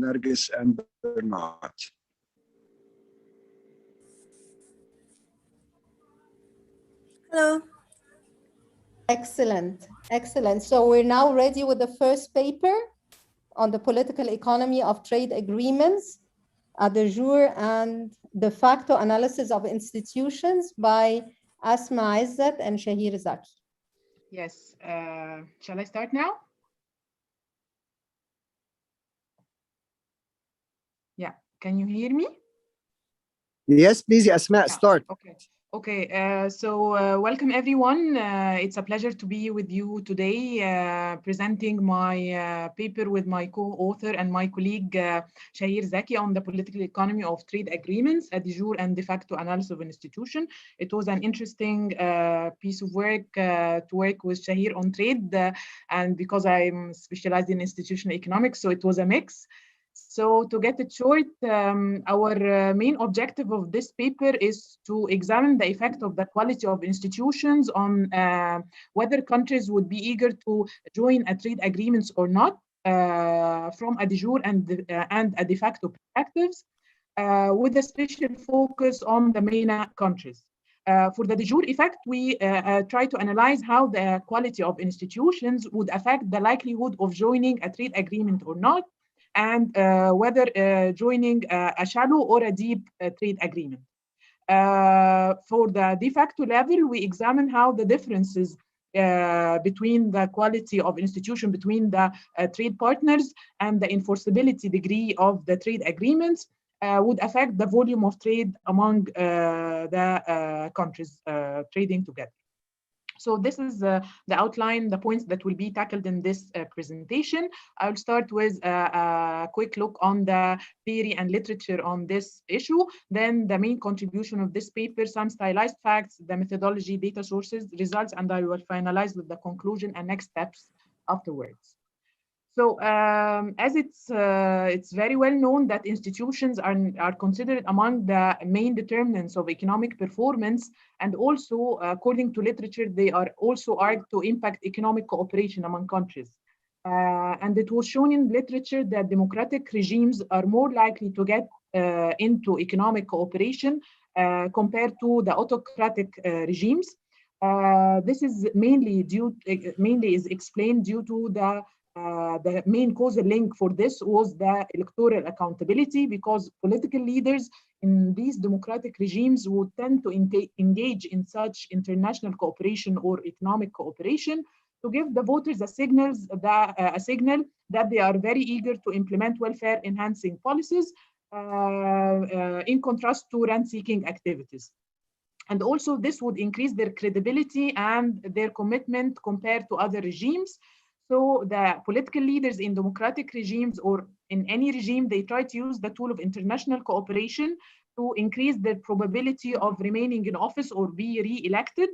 Nargis and Bernard. Hello. Excellent, excellent. So we're now ready with the first paper on the political economy of trade agreements, de jure and de facto analysis of institutions by Asma Izzat and Shahir Zaki. Yes, shall I start now? Yeah, can you hear me? Yes, please, Asma, start. Okay. Okay, so welcome everyone. It's a pleasure to be with you today, presenting my paper with my co-author and my colleague Shahir Zaki on the political economy of trade agreements, a de jure and de facto analysis of an institution. It was an interesting piece of work to work with Shahir on trade, and because I'm specialized in institutional economics, so it was a mix. So to get it short, our main objective of this paper is to examine the effect of the quality of institutions on whether countries would be eager to join a trade agreements or not, from a de jure and a de facto perspectives, with a special focus on the MENA countries. For the de jure effect, we try to analyze how the quality of institutions would affect the likelihood of joining a trade agreement or not, and whether joining a shallow or a deep trade agreement. For the de facto level, we examine how the differences between the quality of institution between the trade partners and the enforceability degree of the trade agreements would affect the volume of trade among the countries trading together. So this is the outline, the points that will be tackled in this presentation. I'll start with a quick look on the theory and literature on this issue, then the main contribution of this paper, some stylized facts, the methodology, data sources, results, and I will finalize with the conclusion and next steps afterwards. So as it's very well known that institutions are considered among the main determinants of economic performance, and also according to literature, they are also argued to impact economic cooperation among countries. And it was shown in literature that democratic regimes are more likely to get into economic cooperation compared to the autocratic regimes. This is mainly is explained due to the main causal link for this was the electoral accountability, because political leaders in these democratic regimes would tend to engage in such international cooperation or economic cooperation to give the voters a signal that they are very eager to implement welfare-enhancing policies in contrast to rent-seeking activities. And also this would increase their credibility and their commitment compared to other regimes. So the political leaders in democratic regimes or in any regime, they try to use the tool of international cooperation to increase the probability of remaining in office or be re-elected,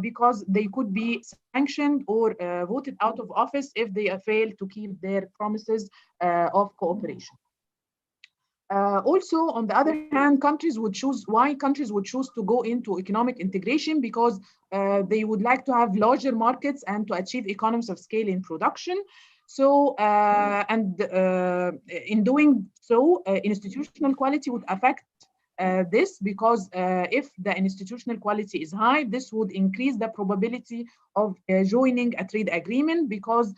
because they could be sanctioned or voted out of office if they fail to keep their promises of cooperation. Also, on the other hand, countries would choose to go into economic integration because they would like to have larger markets and to achieve economies of scale in production. So, in doing so, institutional quality would affect this, because if the institutional quality is high, this would increase the probability of joining a trade agreement, because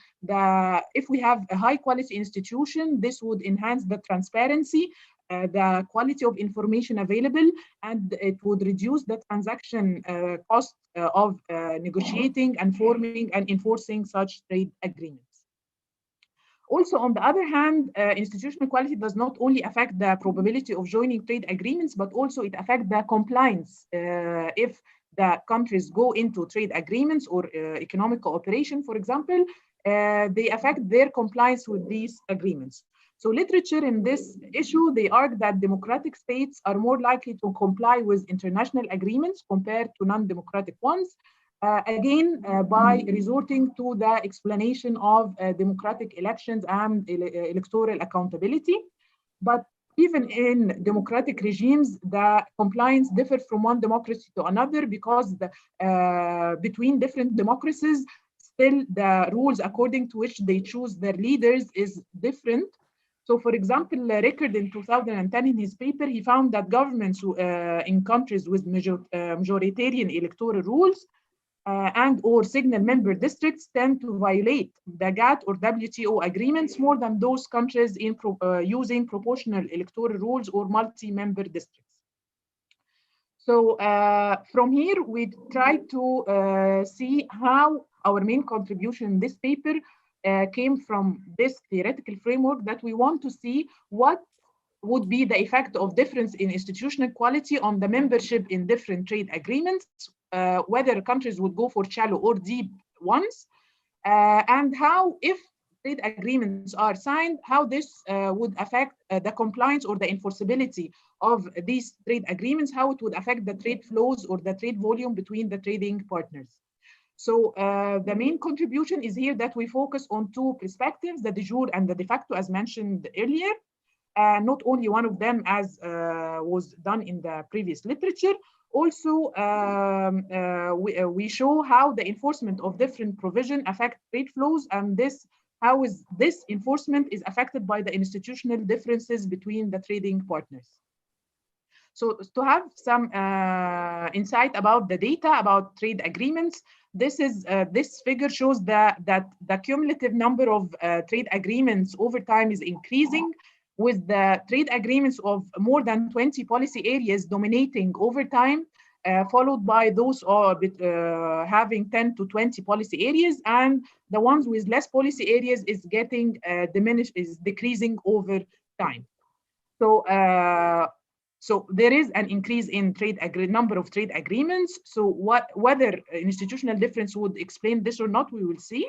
if we have a high quality institution, this would enhance the transparency, the quality of information available, and it would reduce the transaction cost of negotiating and forming and enforcing such trade agreements. Also, on the other hand, institutional quality does not only affect the probability of joining trade agreements, but also it affects the compliance. If the countries go into trade agreements or economic cooperation, for example, they affect their compliance with these agreements. So literature in this issue, they argue that democratic states are more likely to comply with international agreements compared to non-democratic ones. Again, by resorting to the explanation of democratic elections and electoral accountability. But even in democratic regimes, the compliance differs from one democracy to another, because between different democracies, still the rules according to which they choose their leaders is different. So, for example, Rickard in 2010 in his paper, he found that governments in countries with majoritarian electoral rules and or signal member districts tend to violate the GATT or WTO agreements more than those countries in using proportional electoral rules or multi-member districts. So from here, we try to see how our main contribution in this paper came from this theoretical framework that we want to see what would be the effect of difference in institutional quality on the membership in different trade agreements, whether countries would go for shallow or deep ones, and how, if trade agreements are signed, how this would affect the compliance or the enforceability of these trade agreements, how it would affect the trade flows or the trade volume between the trading partners. So the main contribution is here that we focus on two perspectives, the de jure and the de facto, as mentioned earlier. Not only one of them as was done in the previous literature. Also, we show how the enforcement of different provision affect trade flows, and how is this enforcement is affected by the institutional differences between the trading partners. So to have some insight about the data about trade agreements, this figure shows that the cumulative number of trade agreements over time is increasing, with the trade agreements of more than 20 policy areas dominating over time, followed by those having 10 to 20 policy areas, and the ones with less policy areas is getting decreasing over time. So, so there is an increase in number of trade agreements. So whether institutional difference would explain this or not, we will see.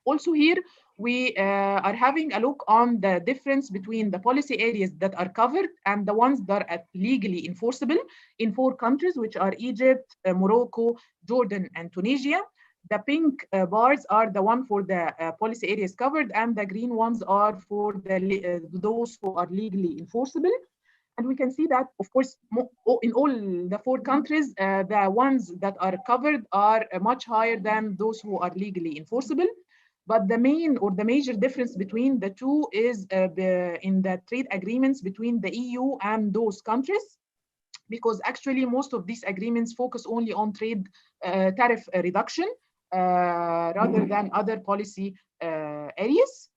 Also here, we are having a look on the difference between the policy areas that are covered and the ones that are legally enforceable in 4 countries, which are Egypt, Morocco, Jordan, and Tunisia. The pink bars are the one for the policy areas covered, and the green ones are for those who are legally enforceable. And we can see that, of course, in all the 4 countries, the ones that are covered are much higher than those who are legally enforceable. But the main or the major difference between the two is in the trade agreements between the EU and those countries, because actually most of these agreements focus only on trade tariff reduction rather than other policy areas.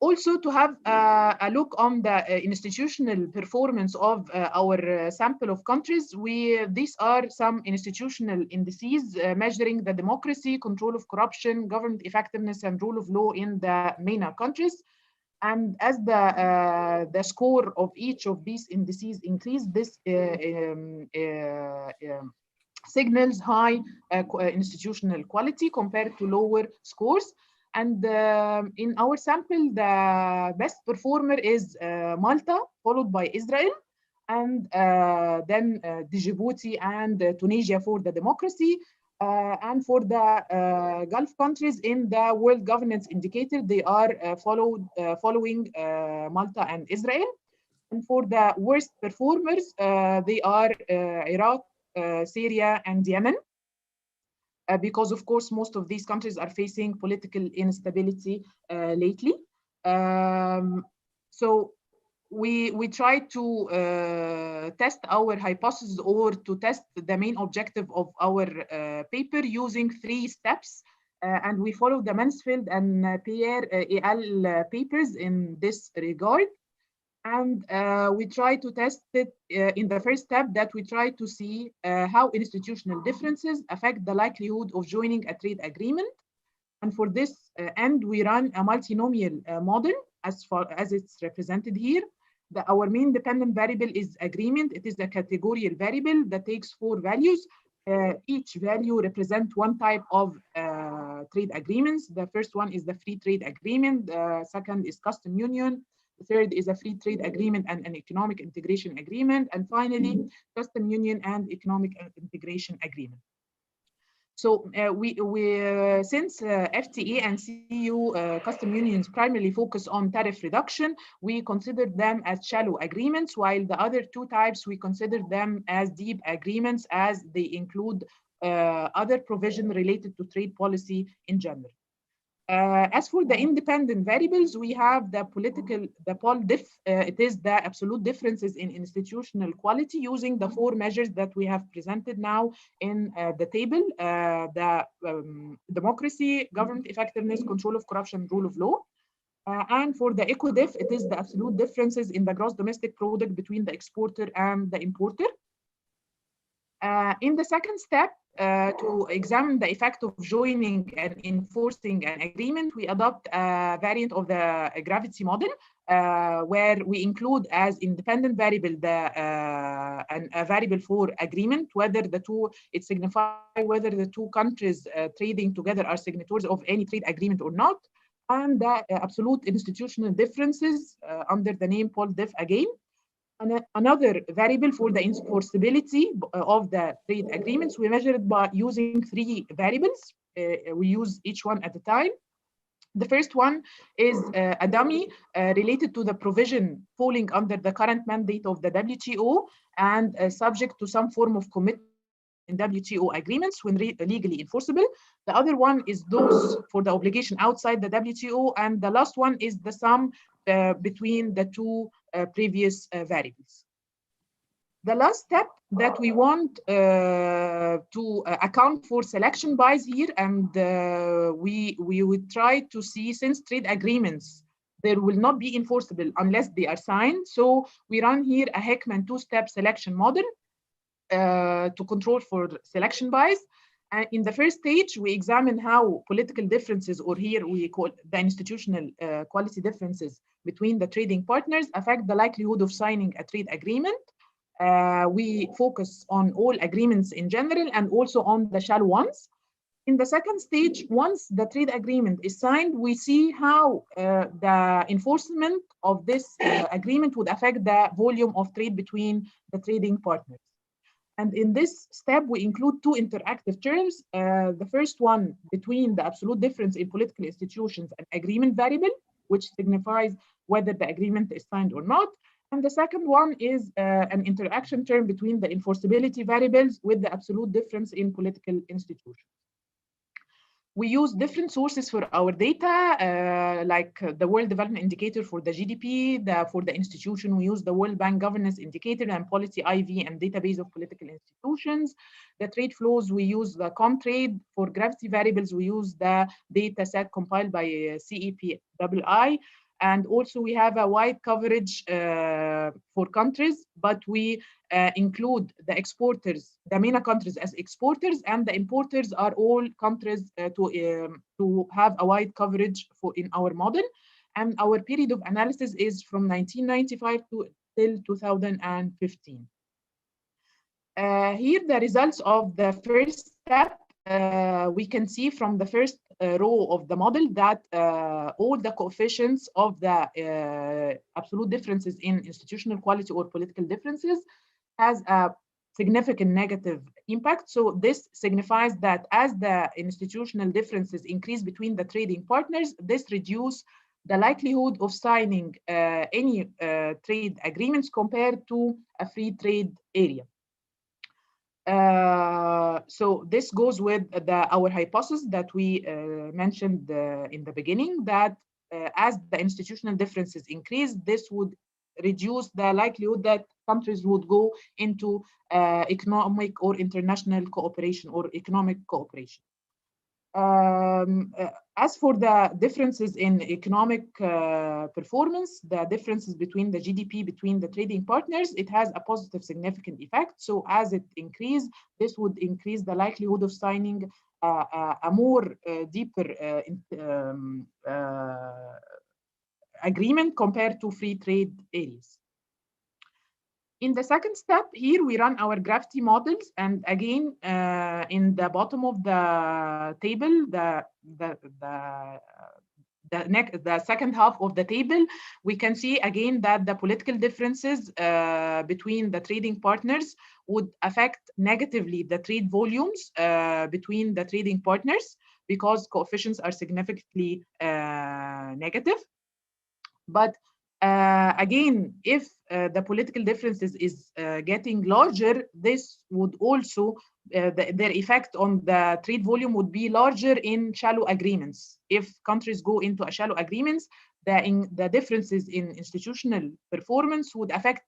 Also, to have a look on the institutional performance of our sample of countries, these are some institutional indices measuring the democracy, control of corruption, government effectiveness, and rule of law in the MENA countries. And as the score of each of these indices increase, this signals high institutional quality compared to lower scores. And in our sample, the best performer is Malta, followed by Israel, and then Djibouti and Tunisia for the democracy. And for the Gulf countries in the World Governance Indicator, they are following Malta and Israel. And for the worst performers, they are Iraq, Syria, and Yemen. Because, of course, most of these countries are facing political instability lately. So we try to test our hypothesis or to test the main objective of our paper using 3 steps. And we follow the Mansfield and Pierre et al. Papers in this regard. And we try to test it in the first step, that we try to see how institutional differences affect the likelihood of joining a trade agreement. And for this end, we run a multinomial model as far as it's represented here. Our main dependent variable is agreement. It is a categorical variable that takes 4 values. Each value represents one type of trade agreements. The first one is the free trade agreement. The second is custom union. The third is a free trade agreement and an economic integration agreement. And finally, custom union and economic integration agreement. So since FTA and CU custom unions primarily focus on tariff reduction, we consider them as shallow agreements, while the other 2 types, we consider them as deep agreements, as they include other provision related to trade policy in general. As for the independent variables, we have the POL diff. It is the absolute differences in institutional quality using the 4 measures that we have presented now in the table: democracy, government effectiveness, control of corruption, rule of law. And for the eco-diff, it is the absolute differences in the gross domestic product between the exporter and the importer. In the second step, to examine the effect of joining and enforcing an agreement, we adopt a variant of the gravity model, where we include as independent variable a variable for agreement, whether it signifies whether the 2 countries trading together are signatories of any trade agreement or not, and the absolute institutional differences under the name POL diff again. Another variable for the enforceability of the trade agreements, we measure it by using 3 variables. We use each one at a time. The first one is a dummy related to the provision falling under the current mandate of the WTO and subject to some form of commitment in WTO agreements when legally enforceable. The other one is those for the obligation outside the WTO, and the last one is the sum between the 2 previous variables. The last step that we want to account for selection bias here, and we would try to see, since trade agreements there will not be enforceable unless they are signed, so we run here a Heckman 2-step selection model to control for selection bias. In the first stage, we examine how political differences, or here we call the institutional quality differences between the trading partners, affect the likelihood of signing a trade agreement. We focus on all agreements in general and also on the shallow ones. In the second stage, once the trade agreement is signed, we see how the enforcement of this agreement would affect the volume of trade between the trading partners. And in this step, we include 2 interactive terms. The first one between the absolute difference in political institutions and agreement variable, which signifies whether the agreement is signed or not. And the second one is an interaction term between the enforceability variables with the absolute difference in political institutions. We use different sources for our data, like the World Development Indicator for the GDP. For the institution, we use the World Bank Governance Indicator and Policy IV and Database of Political Institutions. The trade flows, we use the Comtrade. For gravity variables, we use the data set compiled by CEPII. And also we have a wide coverage for countries, but we include the exporters, the MENA countries as exporters, and the importers are all countries to have a wide coverage in our model. And our period of analysis is from 1995 till 2015. Here, the results of the first step, we can see from the first row of the model that all the coefficients of the absolute differences in institutional quality or political differences has a significant negative impact. So this signifies that as the institutional differences increase between the trading partners, this reduces the likelihood of signing any trade agreements compared to a free trade area. So this goes with our hypothesis that we mentioned in the beginning, that as the institutional differences increase, this would reduce the likelihood that countries would go into economic or international cooperation or economic cooperation. As for the differences in economic performance, the differences between the GDP between the trading partners, it has a positive significant effect. So as it increases, this would increase the likelihood of signing a more deeper agreement compared to free trade areas. In the second step, here we run our gravity models, and again, in the bottom of the table, the second half of the table, we can see again that the political differences between the trading partners would affect negatively the trade volumes between the trading partners, because coefficients are significantly negative. But Again, if the political differences is getting larger, this would also, their effect on the trade volume would be larger in shallow agreements. If countries go into a shallow agreements, the differences in institutional performance would affect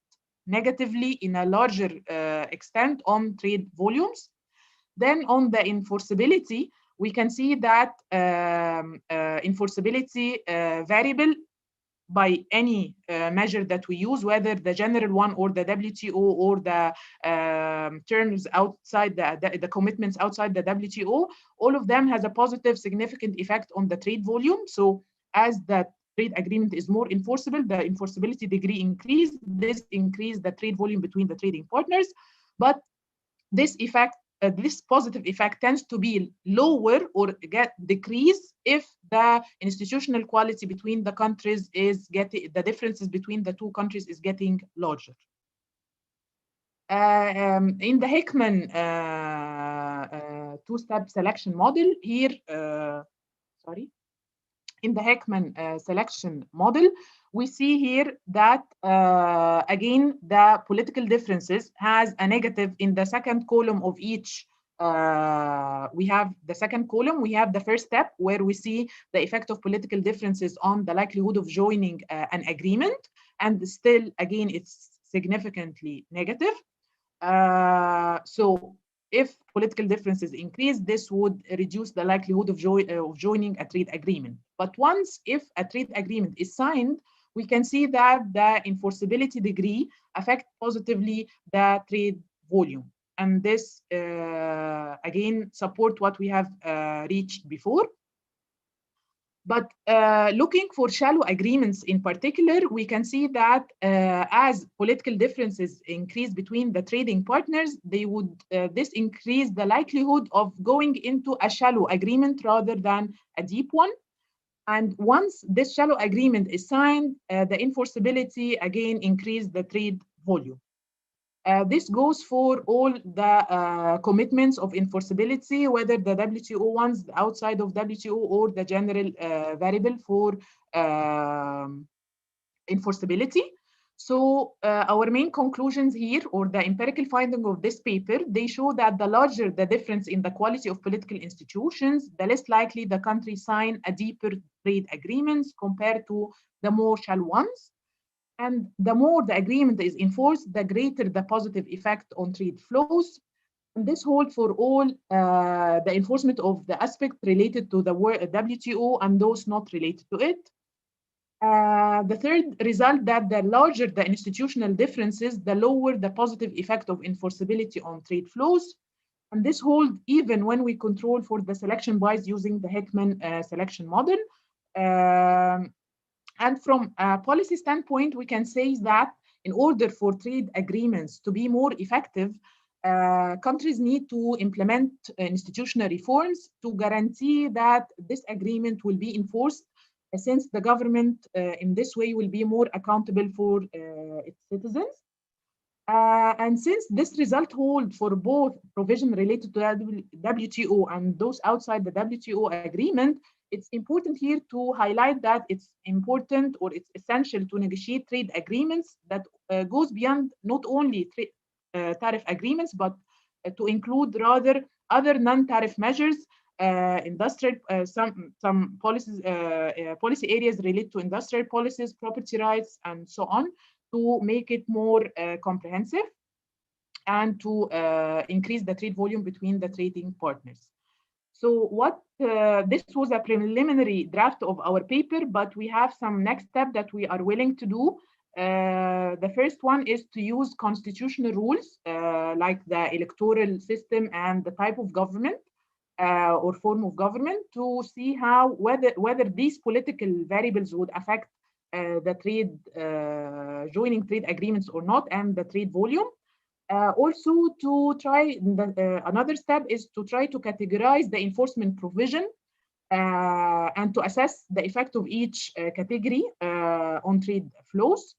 negatively in a larger extent on trade volumes. Then on the enforceability, we can see that enforceability variable by any measure that we use, whether the general one or the WTO or the terms outside the commitments outside the WTO, all of them has a positive significant effect on the trade volume. So as the trade agreement is more enforceable, the enforceability degree increase, this increase the trade volume between the trading partners. But this effect, this positive effect tends to be lower or decrease if the institutional quality between the countries is getting, the differences between the two countries is getting larger. In the Hickman two-step selection model here, in the Hickman selection model, we see here that, again, the political differences has a negative in the second column of each. We have the second column, we have the first step where we see the effect of political differences on the likelihood of joining an agreement. And still, again, it's significantly negative. So if political differences increase, this would reduce the likelihood of joining a trade agreement. But once if a trade agreement is signed, we can see that the enforceability degree affects positively the trade volume. And this, again, support what we have reached before. But looking for shallow agreements in particular, we can see that as political differences increase between the trading partners, they would this increase the likelihood of going into a shallow agreement rather than a deep one. And once this shallow agreement is signed, the enforceability again increase the trade volume. This goes for all the commitments of enforceability, whether the WTO ones outside of WTO or the general variable for enforceability. So our main conclusions here, or the empirical finding of this paper, they show that the larger the difference in the quality of political institutions, the less likely the country sign a deeper trade agreements compared to the more shallow ones. And the more the agreement is enforced, the greater the positive effect on trade flows. And this holds for all the enforcement of the aspect related to the WTO and those not related to it. The third result, that the larger the institutional differences, the lower the positive effect of enforceability on trade flows. And this holds even when we control for the selection bias using the Hickman selection model. And from a policy standpoint, we can say that in order for trade agreements to be more effective, countries need to implement institutional reforms to guarantee that this agreement will be enforced, since the government in this way will be more accountable for its citizens. And since this result holds for both provision related to WTO and those outside the WTO agreement, it's important here to highlight that it's important or it's essential to negotiate trade agreements that goes beyond not only tariff agreements, but to include rather other non-tariff measures, industrial, some policies, policy areas related to industrial policies, property rights, and so on, to make it more comprehensive and to increase the trade volume between the trading partners. So what this was a preliminary draft of our paper, but we have some next step that we are willing to do. The first one is to use constitutional rules like the electoral system and the type of government or form of government, to see how whether these political variables would affect the trade joining trade agreements or not, and the trade volume. Also, to try another step is to try to categorize the enforcement provision and to assess the effect of each category on trade flows.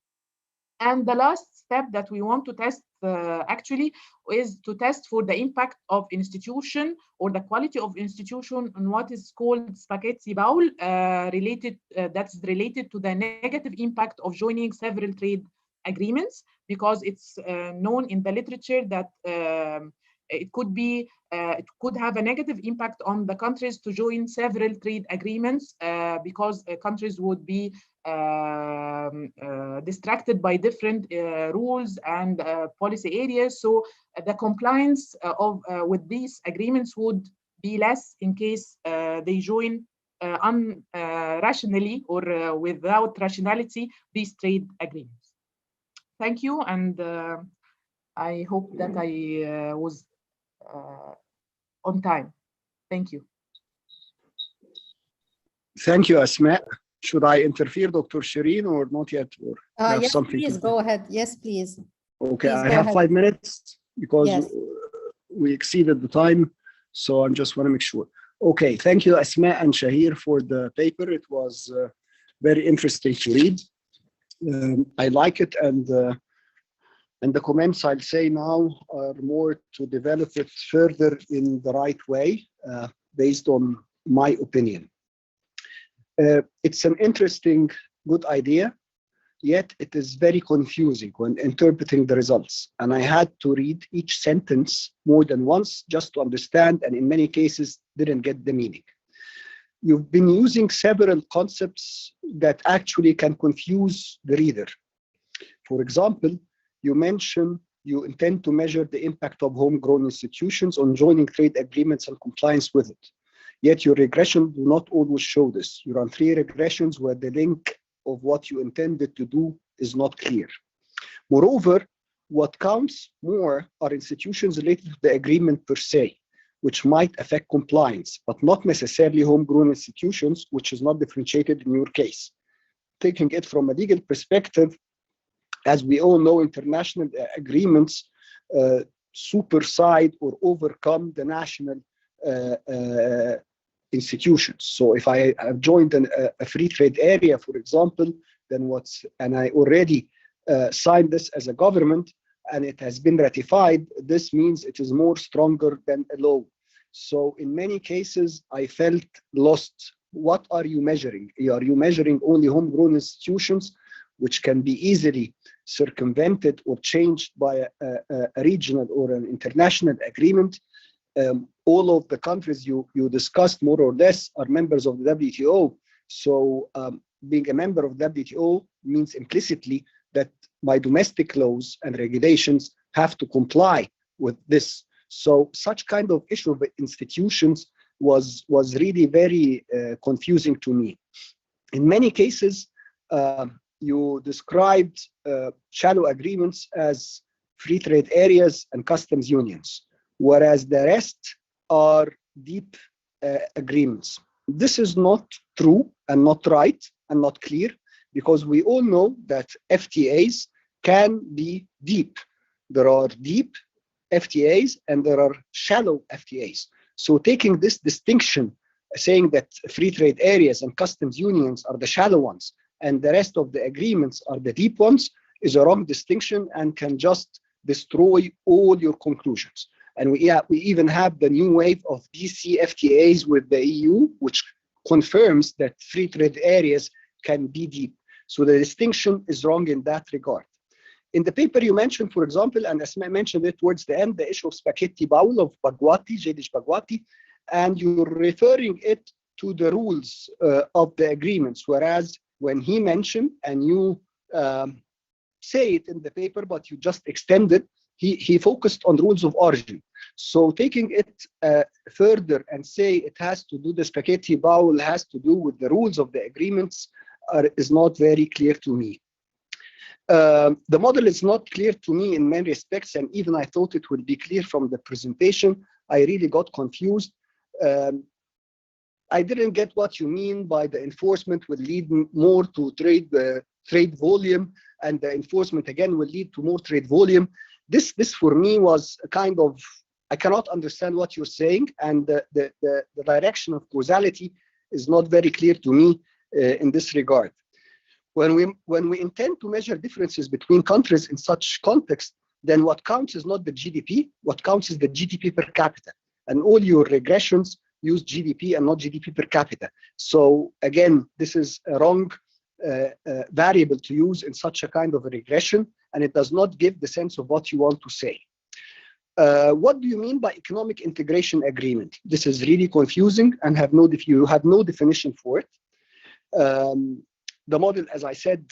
And the last step that we want to test actually is to test for the impact of institution or the quality of institution on what is called spaghetti bowl, that's related to the negative impact of joining several trade agreements, because it's known in the literature that it could have a negative impact on the countries to join several trade agreements, because countries would be distracted by different rules and policy areas. So the compliance with these agreements would be less in case they join rationally or without rationality these trade agreements. Thank you, and I hope that I was on time. Thank you. Thank you, Asma. Should I interfere, Dr. Shireen, or not yet? Or Yes, please go ahead. Yes, please. Okay, Please I go have ahead. 5 minutes because Yes. we exceeded the time, so I just want to make sure. Okay, thank you, Asma and Shahir, for the paper. It was very interesting to read. I like it, and the comments I'll say now are more to develop it further in the right way, based on my opinion. It's an interesting, good idea, yet it is very confusing when interpreting the results. And I had to read each sentence more than once just to understand, and in many cases didn't get the meaning. You've been using several concepts that actually can confuse the reader. For example, you mention you intend to measure the impact of homegrown institutions on joining trade agreements and compliance with it. Yet your regression do not always show this. You run 3 regressions where the link of what you intended to do is not clear. Moreover, what counts more are institutions related to the agreement per se, which might affect compliance, but not necessarily homegrown institutions, which is not differentiated in your case. Taking it from a legal perspective, as we all know, international agreements supersede or overcome the national institutions. So if I have joined a free trade area, for example, then and I already signed this as a government and it has been ratified, this means it is more stronger than a law. So in many cases, I felt lost. What are you measuring? Are you measuring only homegrown institutions, which can be easily circumvented or changed by a regional or an international agreement? All of the countries you discussed more or less are members of the WTO. So being a member of the WTO means implicitly that my domestic laws and regulations have to comply with this. So such kind of issue of institutions was really very confusing to me. In many cases, you described shallow agreements as free trade areas and customs unions, whereas the rest are deep agreements. This is not true and not right and not clear, because we all know that FTAs can be deep. There are deep FTAs and there are shallow FTAs. So taking this distinction, saying that free trade areas and customs unions are the shallow ones and the rest of the agreements are the deep ones, is a wrong distinction and can just destroy all your conclusions. And we even have the new wave of DCFTAs with the EU, which confirms that free trade areas can be deep. So the distinction is wrong in that regard. In the paper you mentioned, for example, and Asma mentioned it towards the end, the issue of spaghetti bowl of Bagwati, Gbcs Bagwati, and you're referring it to the rules of the agreements, whereas when he mentioned, and you say it in the paper, but you just extend it, he focused on rules of origin. So taking it further and say it has to do, the spaghetti bowl has to do with the rules of the agreements is not very clear to me. The model is not clear to me in many respects, and even I thought it would be clear from the presentation. I really got confused. I didn't get what you mean by the enforcement will lead more to trade volume, and the enforcement again will lead to more trade volume. This for me was a kind of, I cannot understand what you're saying, and the direction of causality is not very clear to me in this regard. When we intend to measure differences between countries in such context, then what counts is not the GDP. What counts is the GDP per capita. And all your regressions use GDP and not GDP per capita. So again, this is a wrong variable to use in such a kind of a regression, and it does not give the sense of what you want to say. What do you mean by economic integration agreement? This is really confusing and you have no definition for it. The model, as I said,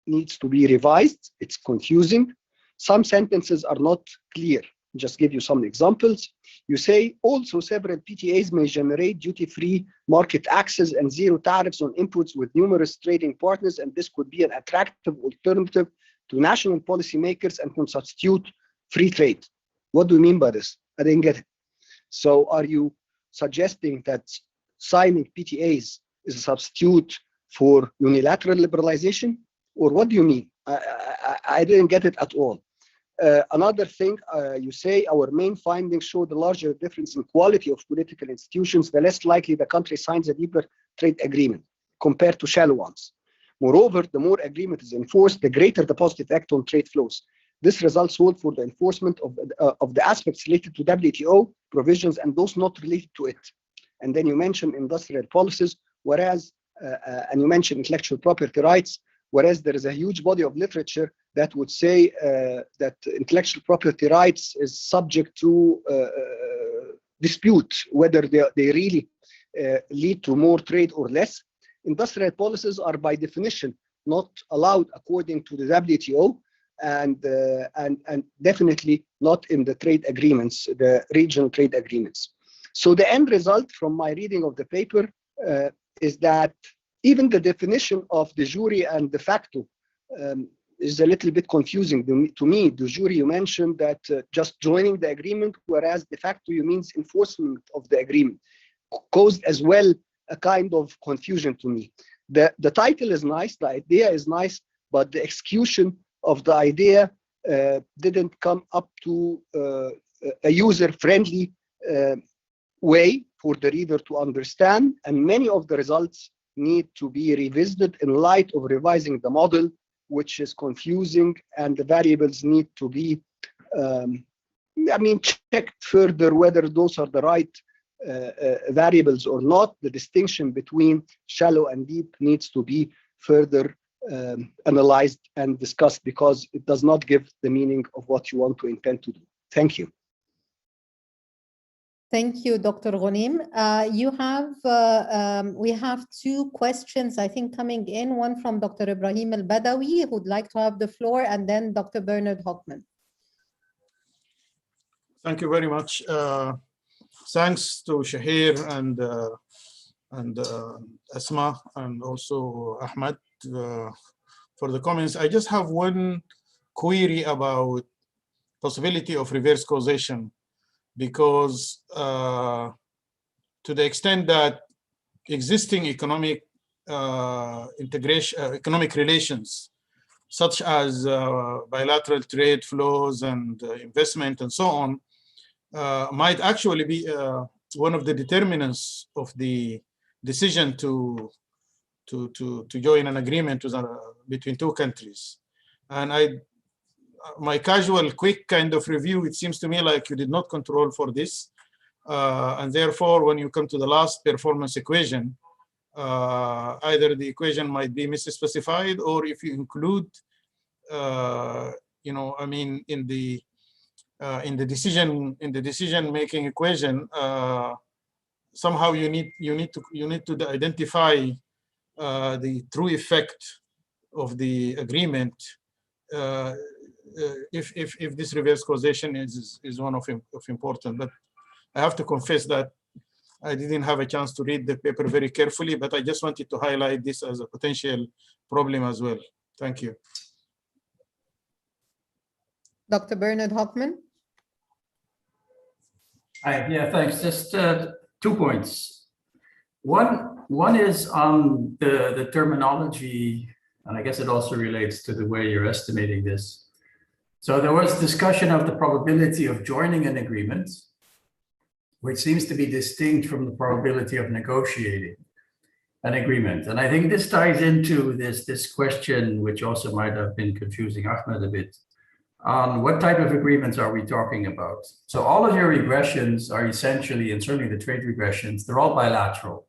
needs to be revised. It's confusing. Some sentences are not clear. Just give you some examples. You say also several PTAs may generate duty-free market access and zero tariffs on inputs with numerous trading partners, and this could be an attractive alternative to national policymakers and can substitute free trade. What do you mean by this? I didn't get it. So are you suggesting that signing PTAs is a substitute for unilateral liberalization? Or what do you mean? I didn't get it at all. Another thing, you say our main findings show the larger difference in quality of political institutions, the less likely the country signs a deeper trade agreement compared to shallow ones. Moreover, the more agreement is enforced, the greater the positive effect on trade flows. This results hold for the enforcement of the aspects related to WTO provisions and those not related to it. And then you mention industrial policies, whereas, and you mention intellectual property rights, whereas there is a huge body of literature that would say that intellectual property rights is subject to dispute, whether they really lead to more trade or less. Industrial policies are by definition not allowed according to the WTO, and definitely not in the trade agreements, the regional trade agreements. So the end result from my reading of the paper is that even the definition of de jure and de facto is a little bit confusing to me. De jure, you mentioned that just joining the agreement, whereas de facto you means enforcement of the agreement, caused as well a kind of confusion to me. The title is nice, the idea is nice, but the execution of the idea didn't come up to a user-friendly way for the reader to understand, and many of the results need to be revisited in light of revising the model, which is confusing, and the variables need to be, checked further whether those are the right variables or not. The distinction between shallow and deep needs to be further analyzed and discussed, because it does not give the meaning of what you want to intend to do. Thank you. Thank you, Dr. Ghonim. We have two questions, I think, coming in, one from Dr. Ibrahim Al-Badawi, who'd like to have the floor, and then Dr. Bernard Hockman. Thank you very much. Thanks to Shahir and Asma and also Ahmed for the comments. I just have one query about possibility of reverse causation, because to the extent that existing economic economic relations, such as bilateral trade flows and investment and so on, might actually be one of the determinants of the decision to join an agreement between two countries. And my casual, quick kind of review, it seems to me like you did not control for this. And therefore, when you come to the last performance equation, either the equation might be misspecified, or if you include, in the decision-making equation, somehow you need to identify the true effect of the agreement. If this reverse causation is one of important. But I have to confess that I didn't have a chance to read the paper very carefully, but I just wanted to highlight this as a potential problem as well. Thank you. Dr. Bernard Hockman. Hi, yeah, thanks. Just 2 points. One is on the terminology, and I guess it also relates to the way you're estimating this. So there was discussion of the probability of joining an agreement, which seems to be distinct from the probability of negotiating an agreement. And I think this ties into this question, which also might have been confusing Ahmed a bit, on what type of agreements are we talking about. So all of your regressions are essentially, and certainly the trade regressions, they're all bilateral,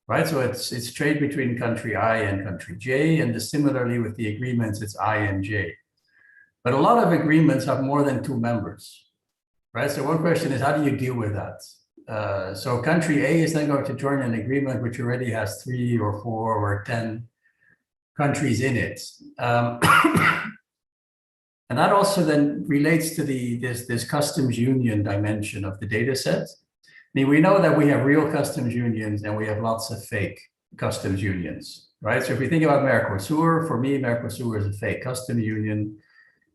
right? So it's trade between country I and country J, and similarly with the agreements, it's I and J. But a lot of agreements have more than 2 members, right? So one question is, how do you deal with that? So country A is then going to join an agreement which already has 3 or 4 or 10 countries in it. And that also then relates to this customs union dimension of the data set. I mean, we know that we have real customs unions and we have lots of fake customs unions, right? So if we think about Mercosur, for me, Mercosur is a fake customs union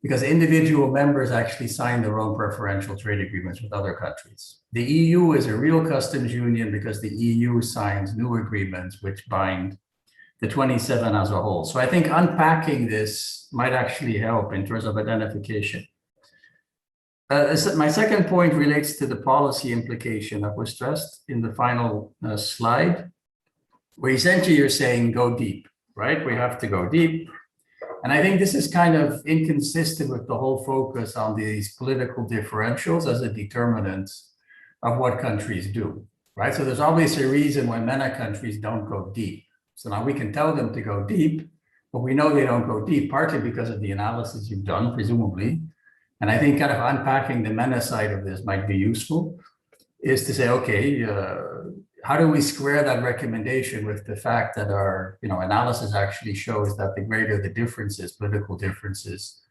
because individual members actually sign their own preferential trade agreements with other countries. The EU is a real customs union because the EU signs new agreements which bind the 27 as a whole. So I think unpacking this might actually help in terms of identification. My second point relates to the policy implication that was stressed in the final slide, where essentially you're saying go deep, right? We have to go deep. And I think this is kind of inconsistent with the whole focus on these political differentials as a determinant of what countries do, right? So there's obviously a reason why MENA countries don't go deep. So now we can tell them to go deep, but we know they don't go deep, partly because of the analysis you've done, presumably. And I think kind of unpacking the MENA side of this might be useful, is to say, okay, how do we square that recommendation with the fact that our analysis actually shows that the greater the differences, political differences,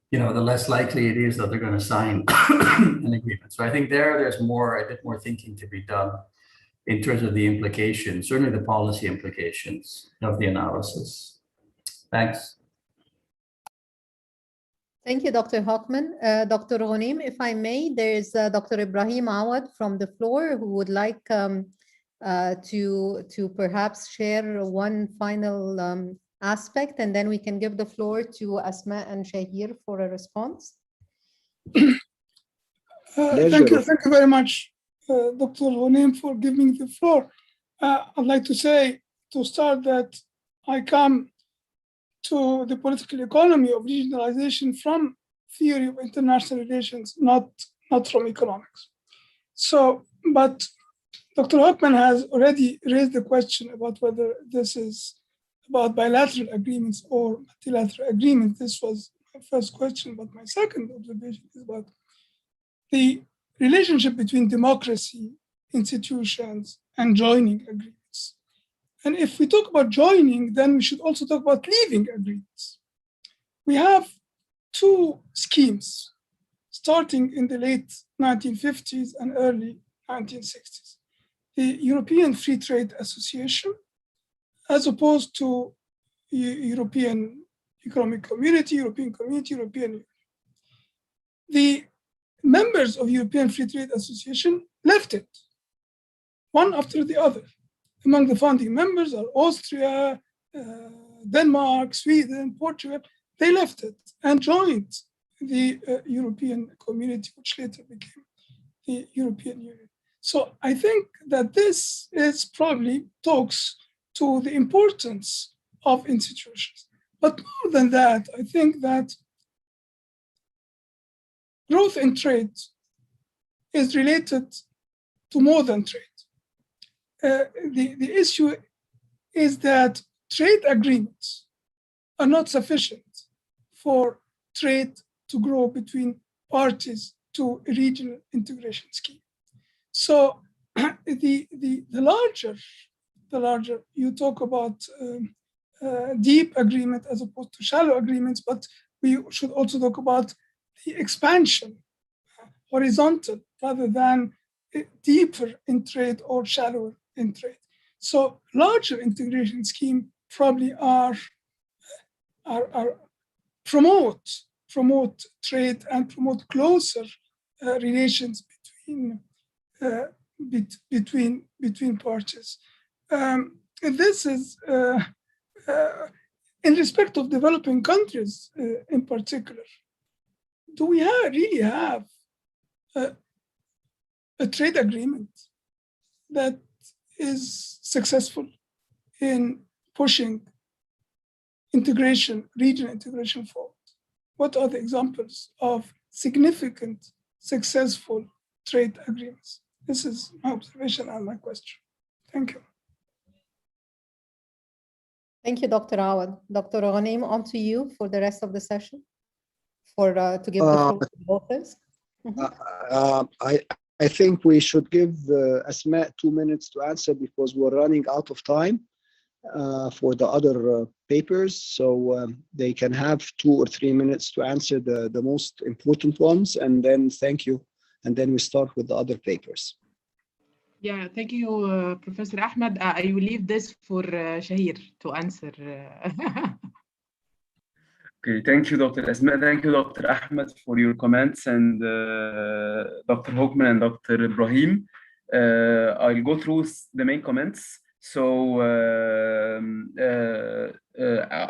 the less likely it is that they're going to sign an agreement. So I think there's a bit more thinking to be done in terms of the implications, certainly the policy implications of the analysis. Thanks. Thank you, Dr. Hockman. Dr. Ghonim, if I may, there is Dr. Ibrahim Awad from the floor who would like to perhaps share one final aspect, and then we can give the floor to Asma and Shahir for a response. Thank you very much, Dr. Ghonim, for giving the floor. I'd like to say, to start, that I come to the political economy of regionalization from theory of international relations, not from economics. So, but Dr. Hockman has already raised the question about whether this is about bilateral agreements or multilateral agreements. This was my first question, but my second observation is about the relationship between democracy, institutions, and joining agreements. And if we talk about joining, then we should also talk about leaving agreements. We have 2 schemes starting in the late 1950s and early 1960s. The European Free Trade Association, as opposed to European Economic Community, European Community, European Union. The members of European Free Trade Association left it, one after the other. Among the founding members are Austria, Denmark, Sweden, Portugal. They left it and joined the European Community, which later became the European Union. So I think that this is probably talks to the importance of institutions. But more than that, I think that growth in trade is related to more than trade. The issue is that trade agreements are not sufficient for trade to grow between parties to a regional integration scheme. So the larger you talk about deep agreement as opposed to shallow agreements, but we should also talk about the expansion, horizontal rather than deeper in trade or shallower in trade. So larger integration scheme probably are promote trade and promote closer relations between parties. This is in respect of developing countries in particular. Do we really have a trade agreement that is successful in pushing integration, regional integration forward? what are the examples of significant, successful trade agreements? This is my observation and my question. Thank you. Thank you, Dr. Awad. Dr. Ghanem, on to you for the rest of the session, to give the floor to the authors. I think we should give Asma 2 minutes to answer because we're running out of time for the other papers. So they can have 2 or 3 minutes to answer the most important ones, and then thank you. And then we start with the other papers. Yeah, thank you, Professor Ahmed. I will leave this for Shahir to answer. Okay, thank you, Dr. Asma. Thank you, Dr. Ahmed, for your comments, and Dr. Hochman and Dr. Ibrahim. I'll go through the main comments. So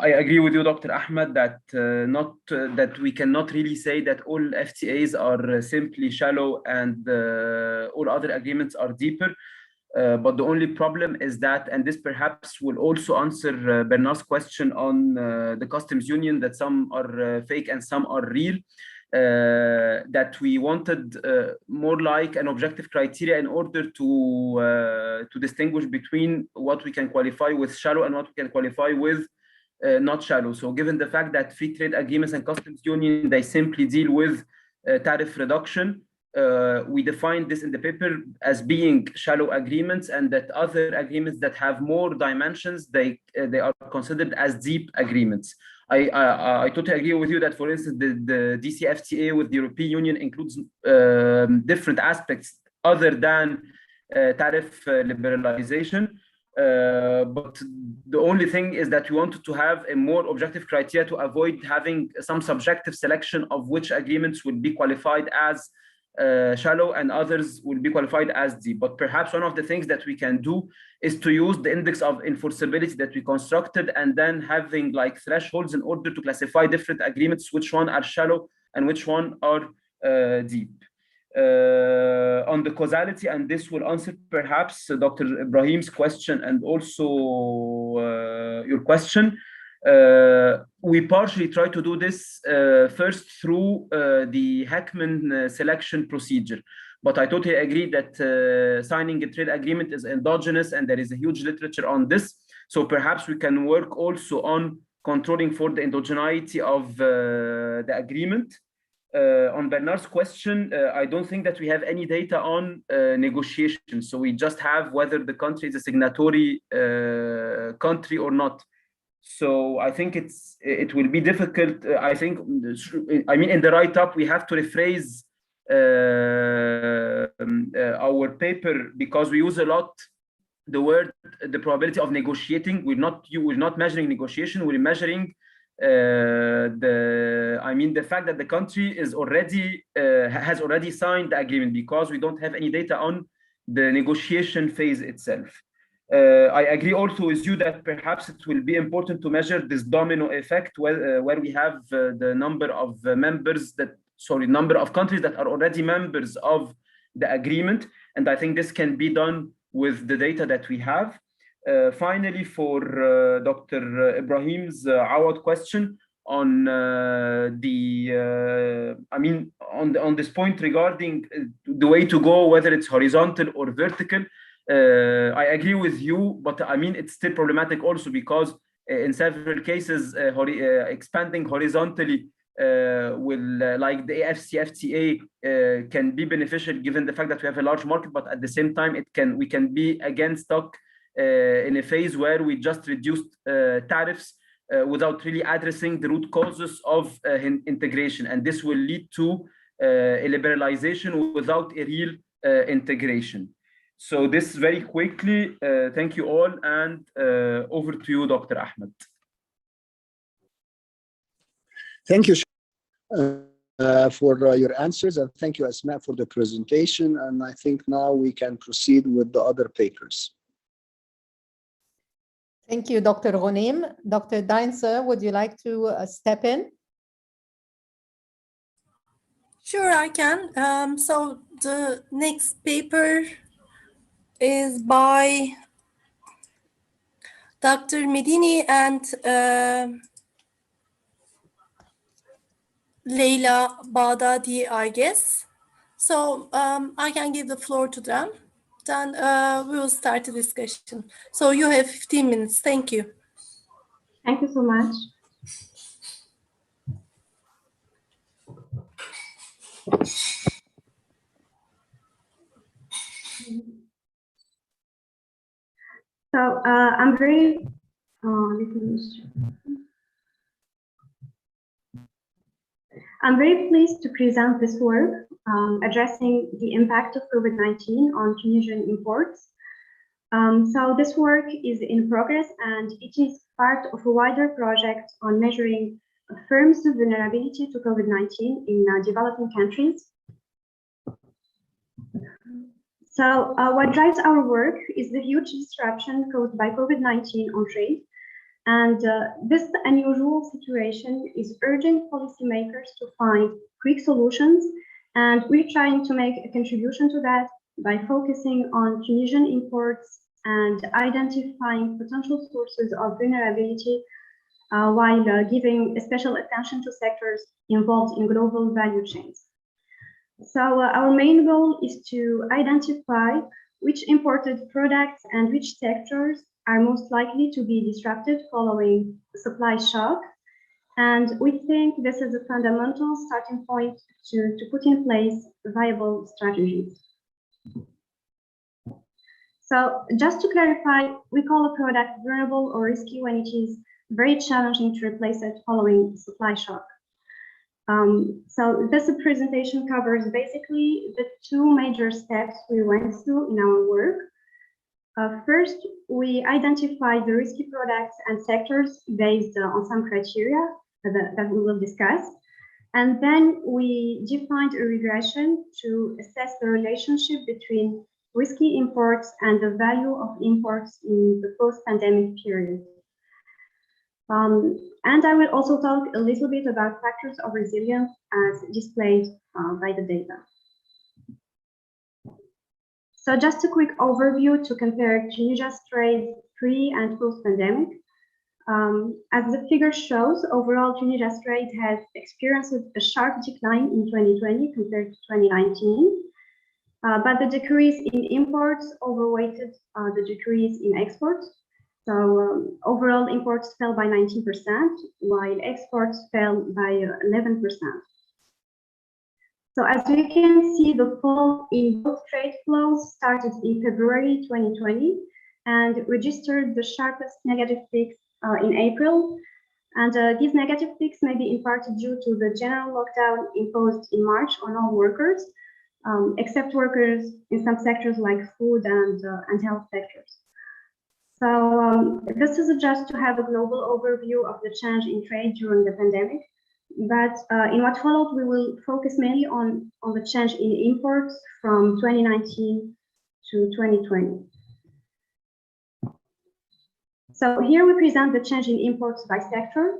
I agree with you, Dr. Ahmed, that that we cannot really say that all FTAs are simply shallow and all other agreements are deeper. But the only problem is that, and this perhaps will also answer Bernard's question on the customs union, that some are fake and some are real, that we wanted more like an objective criteria in order to distinguish between what we can qualify with shallow and what we can qualify with not shallow. So given the fact that free trade agreements and customs union, they simply deal with tariff reduction, we defined this in the paper as being shallow agreements, and that other agreements that have more dimensions, they are considered as deep agreements. I totally agree with you that, for instance, the DCFTA with the European Union includes different aspects other than tariff liberalization. But the only thing is that we wanted to have a more objective criteria to avoid having some subjective selection of which agreements would be qualified as shallow and others will be qualified as deep. But perhaps one of the things that we can do is to use the index of enforceability that we constructed, and then having like thresholds in order to classify different agreements, which one are shallow and which one are deep. On the causality, and this will answer perhaps Dr. Ibrahim's question and also your question. We partially try to do this first through the Heckman selection procedure. But I totally agree that signing a trade agreement is endogenous, and there is a huge literature on this. So perhaps we can work also on controlling for the endogeneity of the agreement. On Bernard's question, I don't think that we have any data on negotiations. So we just have whether the country is a signatory country or not. So I think it will be difficult. I mean, in the write-up, we have to rephrase our paper, because we use a lot the word, the probability of negotiating. We're not measuring negotiation. We're measuring the fact that the country is has already signed the agreement, because we don't have any data on the negotiation phase itself. I agree also with you that perhaps it will be important to measure this domino effect where we have the number of number of countries that are already members of the agreement. And I think this can be done with the data that we have. Finally, for Dr. Ibrahim's Awad question on on this point regarding the way to go, whether it's horizontal or vertical. I agree with you, but I mean, it's still problematic also, because in several cases, expanding horizontally like the AFCFTA can be beneficial, given the fact that we have a large market, but at the same time, we can be again stuck in a phase where we just reduced tariffs without really addressing the root causes of integration, and this will lead to a liberalization without a real integration. So this very quickly, thank you all, and over to you, Dr. Ahmed. Thank you for your answers, and thank you, Asma, for the presentation. And I think now we can proceed with the other papers. Thank you, Dr. Ghanem. Dr. Deinzer, would you like to step in? Sure, I can. So the next paper is by Dr. Medini and Leila Baghdadi, I guess. So I can give the floor to them. Then we will start the discussion. So you have 15 minutes. Thank you. Thank you so much. So I'm very pleased to present this work addressing the impact of COVID-19 on Tunisian imports. So this work is in progress and it is part of a wider project on measuring firms' vulnerability to COVID-19 in developing countries. So what drives our work is the huge disruption caused by COVID-19 on trade. And this unusual situation is urging policymakers to find quick solutions. And we're trying to make a contribution to that by focusing on Tunisian imports and identifying potential sources of vulnerability while giving special attention to sectors involved in global value chains. So our main goal is to identify which imported products and which sectors are most likely to be disrupted following the supply shock. And we think this is a fundamental starting point to put in place viable strategies. So just to clarify, we call a product vulnerable or risky when it is very challenging to replace it following supply shock. So this presentation covers basically the two major steps we went through in our work. First, we identified the risky products and sectors based on some criteria that we will discuss. And then we defined a regression to assess the relationship between risky imports and the value of imports in the post-pandemic period. And I will also talk a little bit about factors of resilience as displayed by the data. So just a quick overview to compare Tunisia's trade pre and post-pandemic. As the figure shows, overall Tunisia's trade has experienced a sharp decline in 2020 compared to 2019. But the decrease in imports overweighted the decrease in exports. So overall imports fell by 19%, while exports fell by 11%. So as you can see, the fall in both trade flows started in February 2020 and registered the sharpest negative peaks in April. And these negative peaks may be in part due to the general lockdown imposed in March on all workers, except workers in some sectors like food and health sectors. So this is just to have a global overview of the change in trade during the pandemic. But in what followed, we will focus mainly on the change in imports from 2019 to 2020. So here we present the change in imports by sector.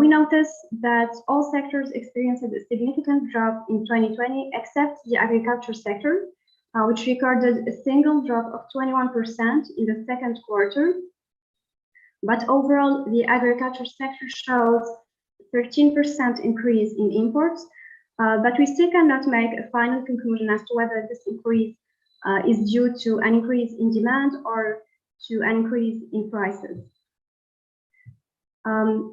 We notice that all sectors experienced a significant drop in 2020, except the agriculture sector, which recorded a single drop of 21% in the second quarter. But overall, the agriculture sector shows 13% increase in imports, but we still cannot make a final conclusion as to whether this increase is due to an increase in demand or to an increase in prices.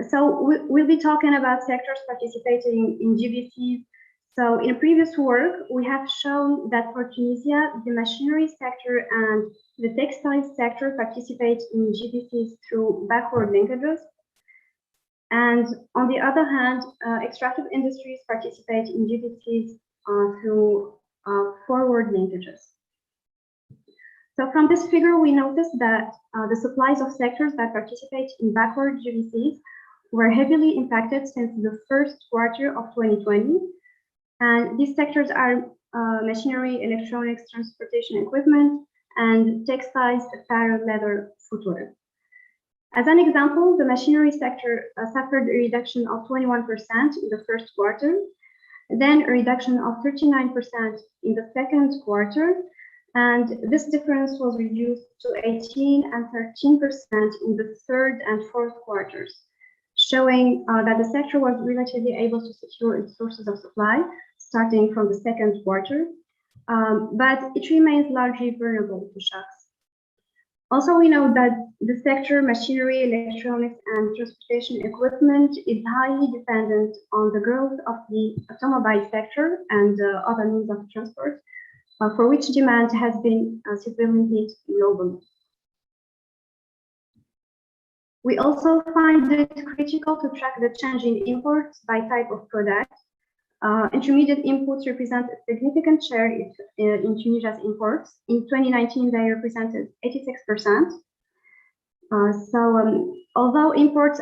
So we'll be talking about sectors participating in Gbcs. So in previous work, we have shown that for Tunisia, the machinery sector and the textile sector participate in Gbcs through backward linkages. And on the other hand, extractive industries participate in Gbcs through forward linkages. So from this figure, we notice that the supplies of sectors that participate in backward Gbcs were heavily impacted since the first quarter of 2020. And these sectors are machinery, electronics, transportation equipment, and textiles, apparel, leather, footwear. As an example, the machinery sector suffered a reduction of 21% in the first quarter, then a reduction of 39% in the second quarter, and this difference was reduced to 18% and 13% in the third and fourth quarters, showing that the sector was relatively able to secure its sources of supply starting from the second quarter, but it remains largely vulnerable to shocks. Also, we know that the sector, machinery, electronics, and transportation equipment is highly dependent on the growth of the automobile sector and other means of transport, for which demand has been severely hit globally. We also find it critical to track the change in imports by type of product. Intermediate inputs represent a significant share in Tunisia's imports. In 2019, they represented 86%. Although imports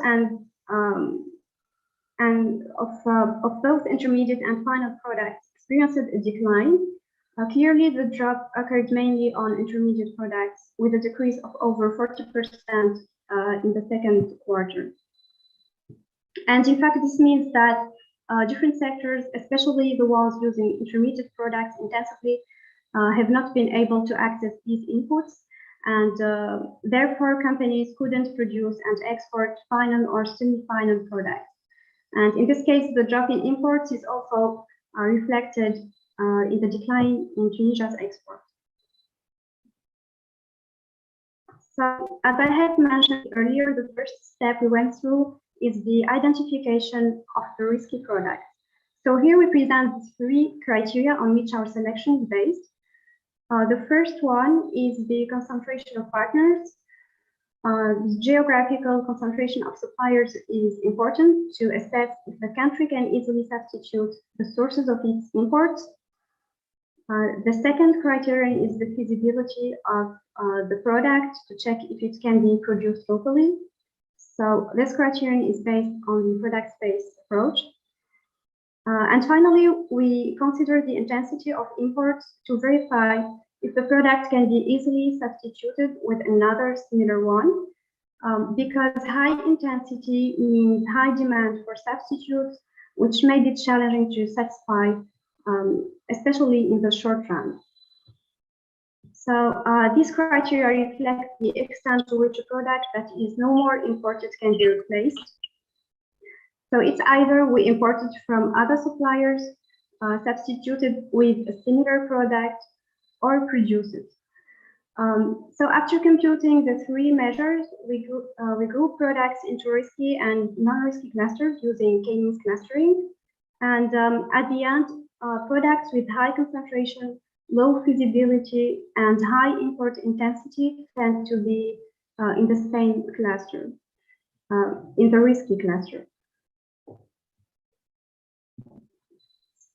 of both intermediate and final products experienced a decline, clearly the drop occurred mainly on intermediate products, with a decrease of over 40% in the second quarter. And in fact, this means that different sectors, especially the ones using intermediate products intensively, have not been able to access these inputs, and therefore companies couldn't produce and export final or semi-final products. And in this case, the drop in imports is also reflected in the decline in Tunisia's exports. So, as I had mentioned earlier, the first step we went through is the identification of the risky products. So here we present 3 criteria on which our selection is based. The first one is the concentration of partners. The geographical concentration of suppliers is important to assess if the country can easily substitute the sources of its imports. The second criterion is the feasibility of the product, to check if it can be produced locally. So this criterion is based on the product-based approach. And finally, we consider the intensity of imports to verify if the product can be easily substituted with another similar one, because high intensity means high demand for substitutes, which may be challenging to satisfy, especially in the short run. So these criteria reflect the extent to which a product that is no more imported can be replaced. So it's either we import it from other suppliers, substituted with a similar product, or produce it. So after computing the 3 measures, we group products into risky and non-risky clusters using K-means clustering. And at the end, products with high concentration, low feasibility, and high import intensity tend to be in the same cluster, in the risky cluster.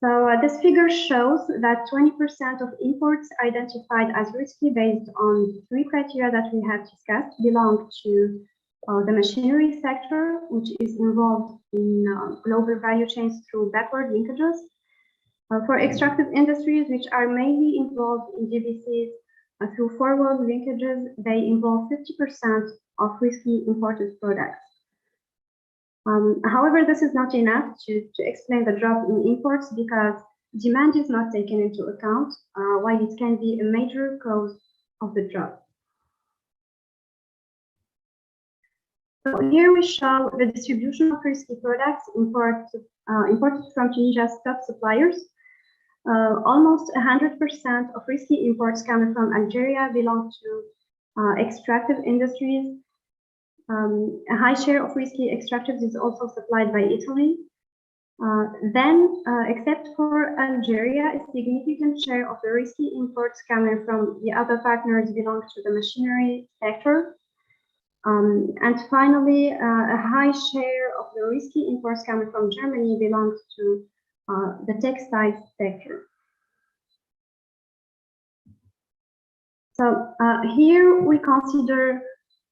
So this figure shows that 20% of imports identified as risky based on 3 criteria that we have discussed belong to the machinery sector, which is involved in global value chains through backward linkages. For extractive industries, which are mainly involved in Gbcs through forward linkages, they involve 50% of risky imported products. However, this is not enough to explain the drop in imports, because demand is not taken into account, while it can be a major cause of the drop. So here we show the distribution of risky products imported from Tunisia's top suppliers. Almost 100% of risky imports coming from Algeria belong to extractive industries. A high share of risky extractives is also supplied by Italy. Then, except for Algeria, a significant share of the risky imports coming from the other partners belong to the machinery sector. And finally, a high share of the risky imports coming from Germany belongs to the textile sector. So here we consider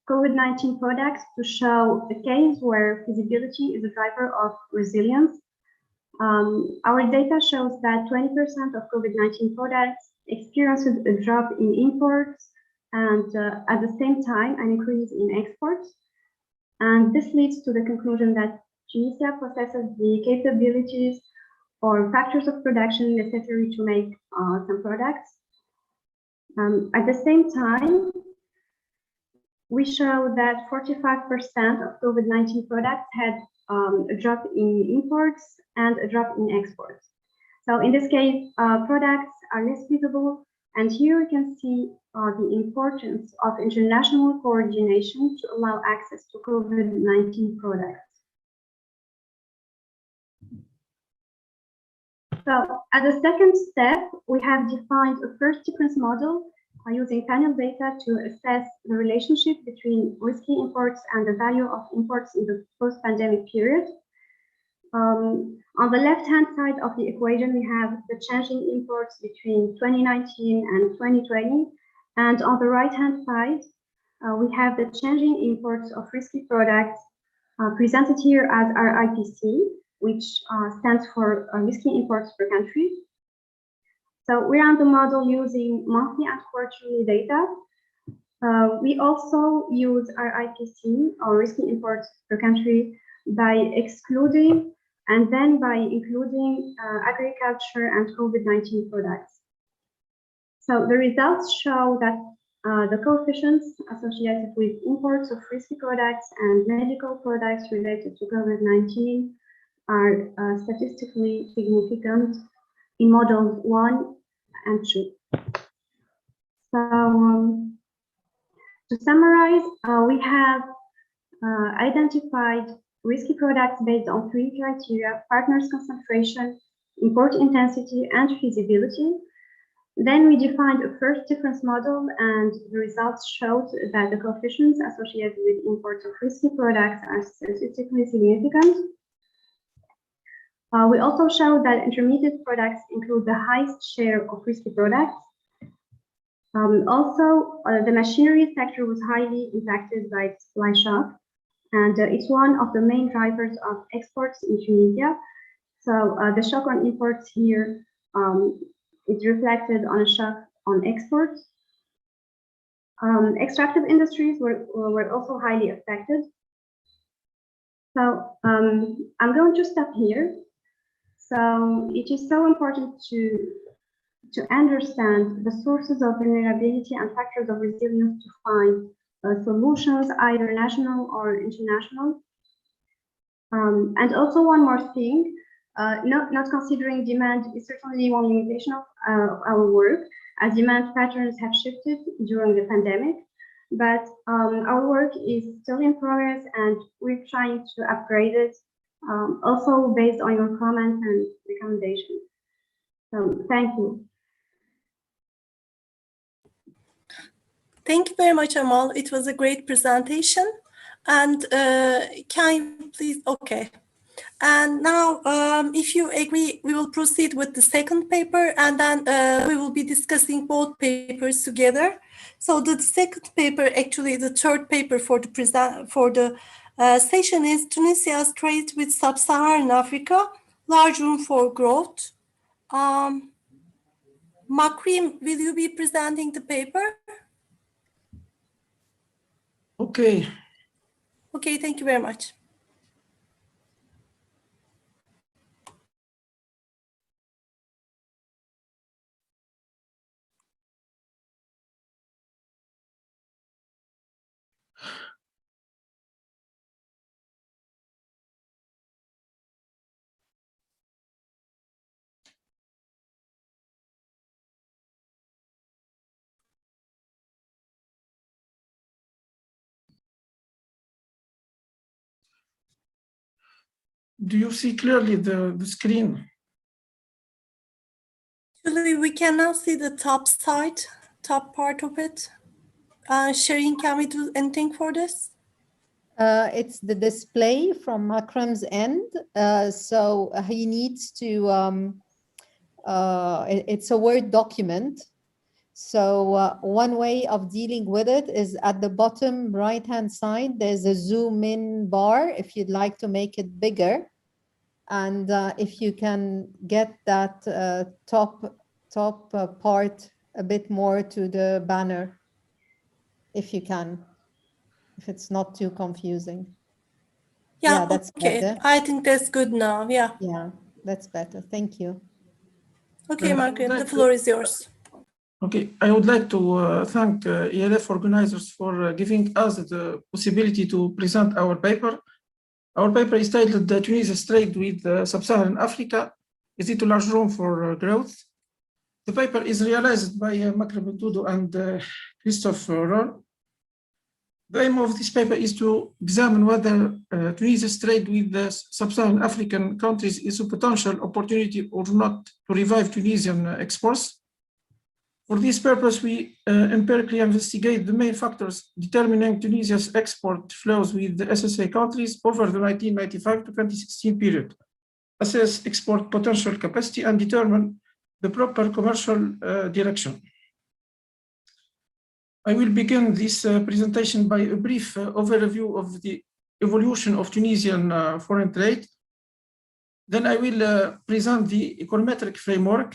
COVID-19 products to show a case where feasibility is a driver of resilience. Our data shows that 20% of COVID-19 products experienced a drop in imports and at the same time an increase in exports. And this leads to the conclusion that Tunisia possesses the capabilities or factors of production necessary to make some products. At the same time, we show that 45% of COVID-19 products had a drop in imports and a drop in exports. So in this case, products are less visible, and here we can see the importance of international coordination to allow access to COVID-19 products. So as a second step, we have defined a first difference model using panel data to assess the relationship between risky imports and the value of imports in the post-pandemic period. On the left-hand side of the equation, we have the changing imports between 2019 and 2020. And on the right-hand side, we have the changing imports of risky products presented here as RIPC, which stands for risky imports per country. So we run the model using monthly and quarterly data. We also use RIPC, or risky imports per country, by excluding and then by including agriculture and COVID-19 products. So the results show that the coefficients associated with imports of risky products and medical products related to COVID-19 are statistically significant in models 1 and 2. So to summarize, we have identified risky products based on 3 criteria: partners concentration, import intensity, and feasibility. Then we defined a first difference model, and the results showed that the coefficients associated with imports of risky products are statistically significant. We also showed that intermediate products include the highest share of risky products. Also, the machinery sector was highly impacted by the supply shock, and it's one of the main drivers of exports in Tunisia. So the shock on imports here is reflected on a shock on exports. Extractive industries were also highly affected. So I'm going to stop here. So it is so important to understand the sources of vulnerability and factors of resilience to find solutions, either national or international. And also one more thing, not considering demand is certainly one limitation of our work, as demand patterns have shifted during the pandemic. But our work is still in progress, and we're trying to upgrade it, also based on your comments and recommendations. So thank you. Thank you very much, Amal. It was a great presentation. And can you please, okay. And now, if you agree, we will proceed with the second paper, and then we will be discussing both papers together. So the second paper, actually the third paper for the session, is Tunisia's trade with Sub-Saharan Africa, large room for growth. Makrim, will you be presenting the paper? Okay. Okay, thank you very much. Do you see clearly the screen? Actually, we can now see the top side, top part of it. Shireen, can we do anything for this? It's the display from Makram's end. So he needs to, it's a Word document. So one way of dealing with it is at the bottom right-hand side, there's a zoom in bar if you'd like to make it bigger. And if you can get that top part a bit more to the banner, if you can, if it's not too confusing. Yeah, that's okay. better. I think that's good now. Yeah. Yeah, that's better. Thank you. Okay, Margaret, the floor is yours. Okay, I would like to thank ERF organizers for giving us the possibility to present our paper. Our paper is titled Tunisia's Trade with Sub-Saharan Africa, Is it a large room for growth? The paper is realized by Makram Tudo and Christophe Roll. The aim of this paper is to examine whether Tunisia's trade with the sub-Saharan African countries is a potential opportunity or not to revive Tunisian exports. For this purpose, we empirically investigate the main factors determining Tunisia's export flows with the SSA countries over the 1995 to 2016 period, assess export potential capacity, and determine the proper commercial direction. I will begin this presentation by a brief overview of the evolution of Tunisian foreign trade. Then I will present the econometric framework.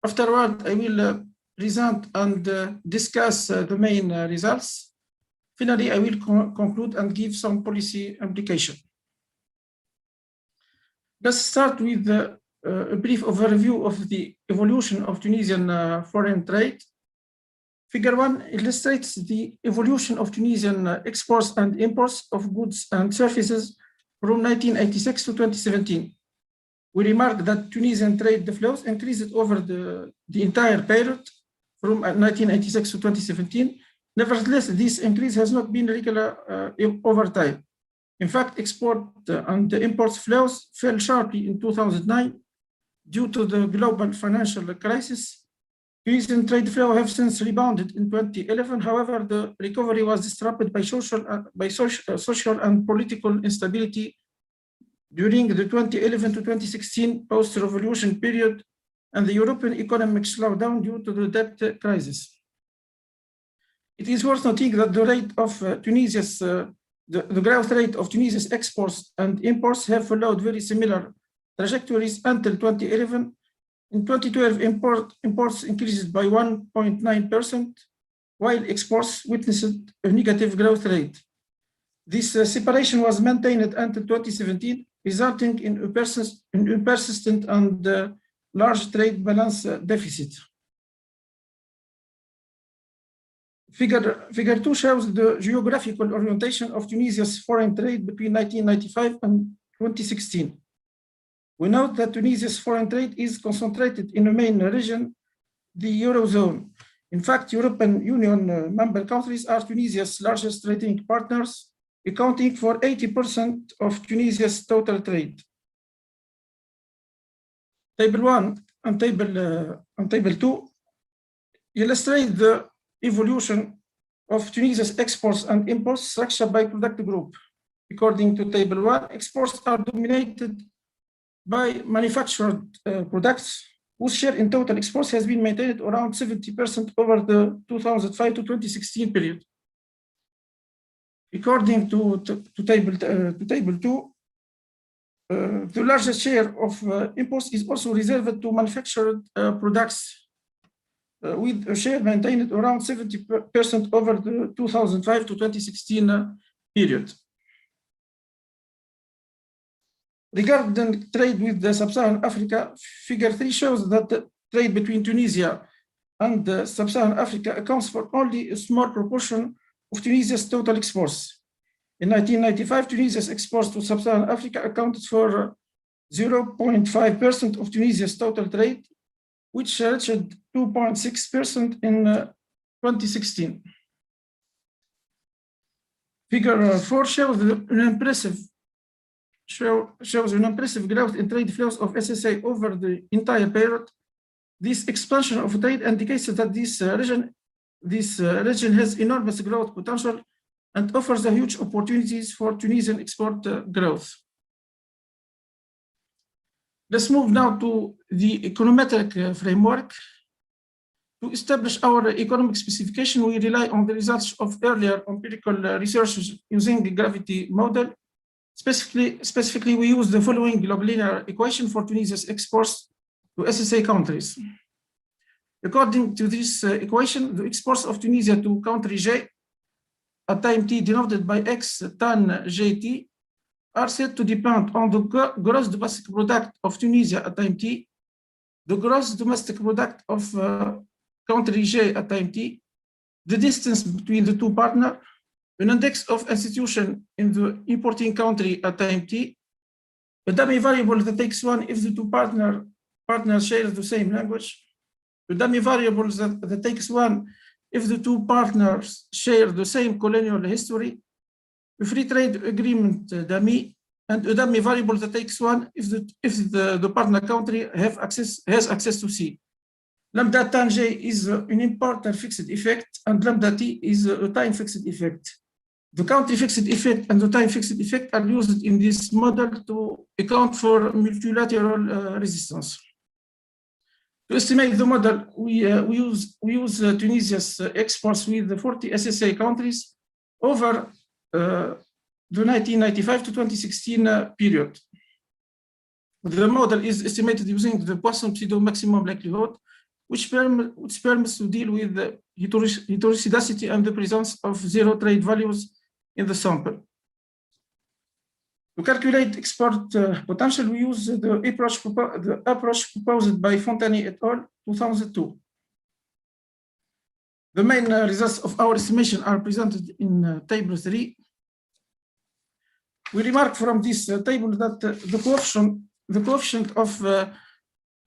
Afterward, I will present and discuss the main results. Finally, I will conclude and give some policy implication. Let's start with a brief overview of the evolution of Tunisian foreign trade. Figure 1 illustrates the evolution of Tunisian exports and imports of goods and services from 1986 to 2017. We remark that Tunisian trade flows increased over the entire period from 1986 to 2017. Nevertheless, this increase has not been regular over time. In fact, export and import flows fell sharply in 2009 due to the global financial crisis. Tunisian trade flow have since rebounded in 2011. However, the recovery was disrupted by social and political instability during the 2011 to 2016 post-revolution period and the European economic slowdown due to the debt crisis. It is worth noting that the rate of the growth rate of Tunisia's exports and imports have followed very similar trajectories until 2011. In 2012, imports increased by 1.9%, while exports witnessed a negative growth rate. This separation was maintained until 2017, resulting in a persistent and large trade balance deficit. Figure 2 shows the geographical orientation of Tunisia's foreign trade between 1995 and 2016. We note that Tunisia's foreign trade is concentrated in a main region, the Eurozone. In fact, European Union member countries are Tunisia's largest trading partners, accounting for 80% of Tunisia's total trade. Table 1 and Table 2 illustrate the evolution of Tunisia's exports and imports structured by product group. According to Table 1, exports are dominated by manufactured products, whose share in total exports has been maintained around 70% over the 2005 to 2016 period. According to Table 2, the largest share of imports is also reserved to manufactured products, with a share maintained around 70% over the 2005 to 2016 period. Regarding trade with the Sub-Saharan Africa, Figure 3 shows that the trade between Tunisia and Sub-Saharan Africa accounts for only a small proportion of Tunisia's total exports. In 1995, Tunisia's exports to Sub-Saharan Africa accounted for 0.5% of Tunisia's total trade, which reached 2.6% in 2016. Figure 4 shows an impressive growth in trade flows of SSA over the entire period. This expansion of trade indicates that this region has enormous growth potential and offers huge opportunities for Tunisian export growth. Let's move now to the econometric framework. To establish our economic specification, we rely on the results of earlier empirical research using the gravity model. Specifically, we use the following global linear equation for Tunisia's exports to SSA countries. According to this equation, the exports of Tunisia to country J at time t denoted by x tan jt are said to depend on the gross domestic product of Tunisia at time t, the gross domestic product of country J at time T, the distance between the two partners, an index of institution in the importing country at time T, a dummy variable that takes one if the two partners share the same language, a dummy variable that takes one if the two partners share the same colonial history, a free trade agreement dummy, and a dummy variable that takes one if the partner country has access to C. Lambda tan J is an important fixed effect, and lambda T is a time fixed effect. The country fixed effect and the time fixed effect are used in this model to account for multilateral resistance. To estimate the model, we use Tunisia's exports with the 40 SSA countries over the 1995 to 2016 period. The model is estimated using the Poisson pseudo maximum likelihood, which permits to deal with the heterogeneity and the presence of zero trade values in the sample. To calculate export potential, we use the approach proposed by Fontani et al. 2002. The main results of our estimation are presented in table 3. We remark from this table that the coefficient of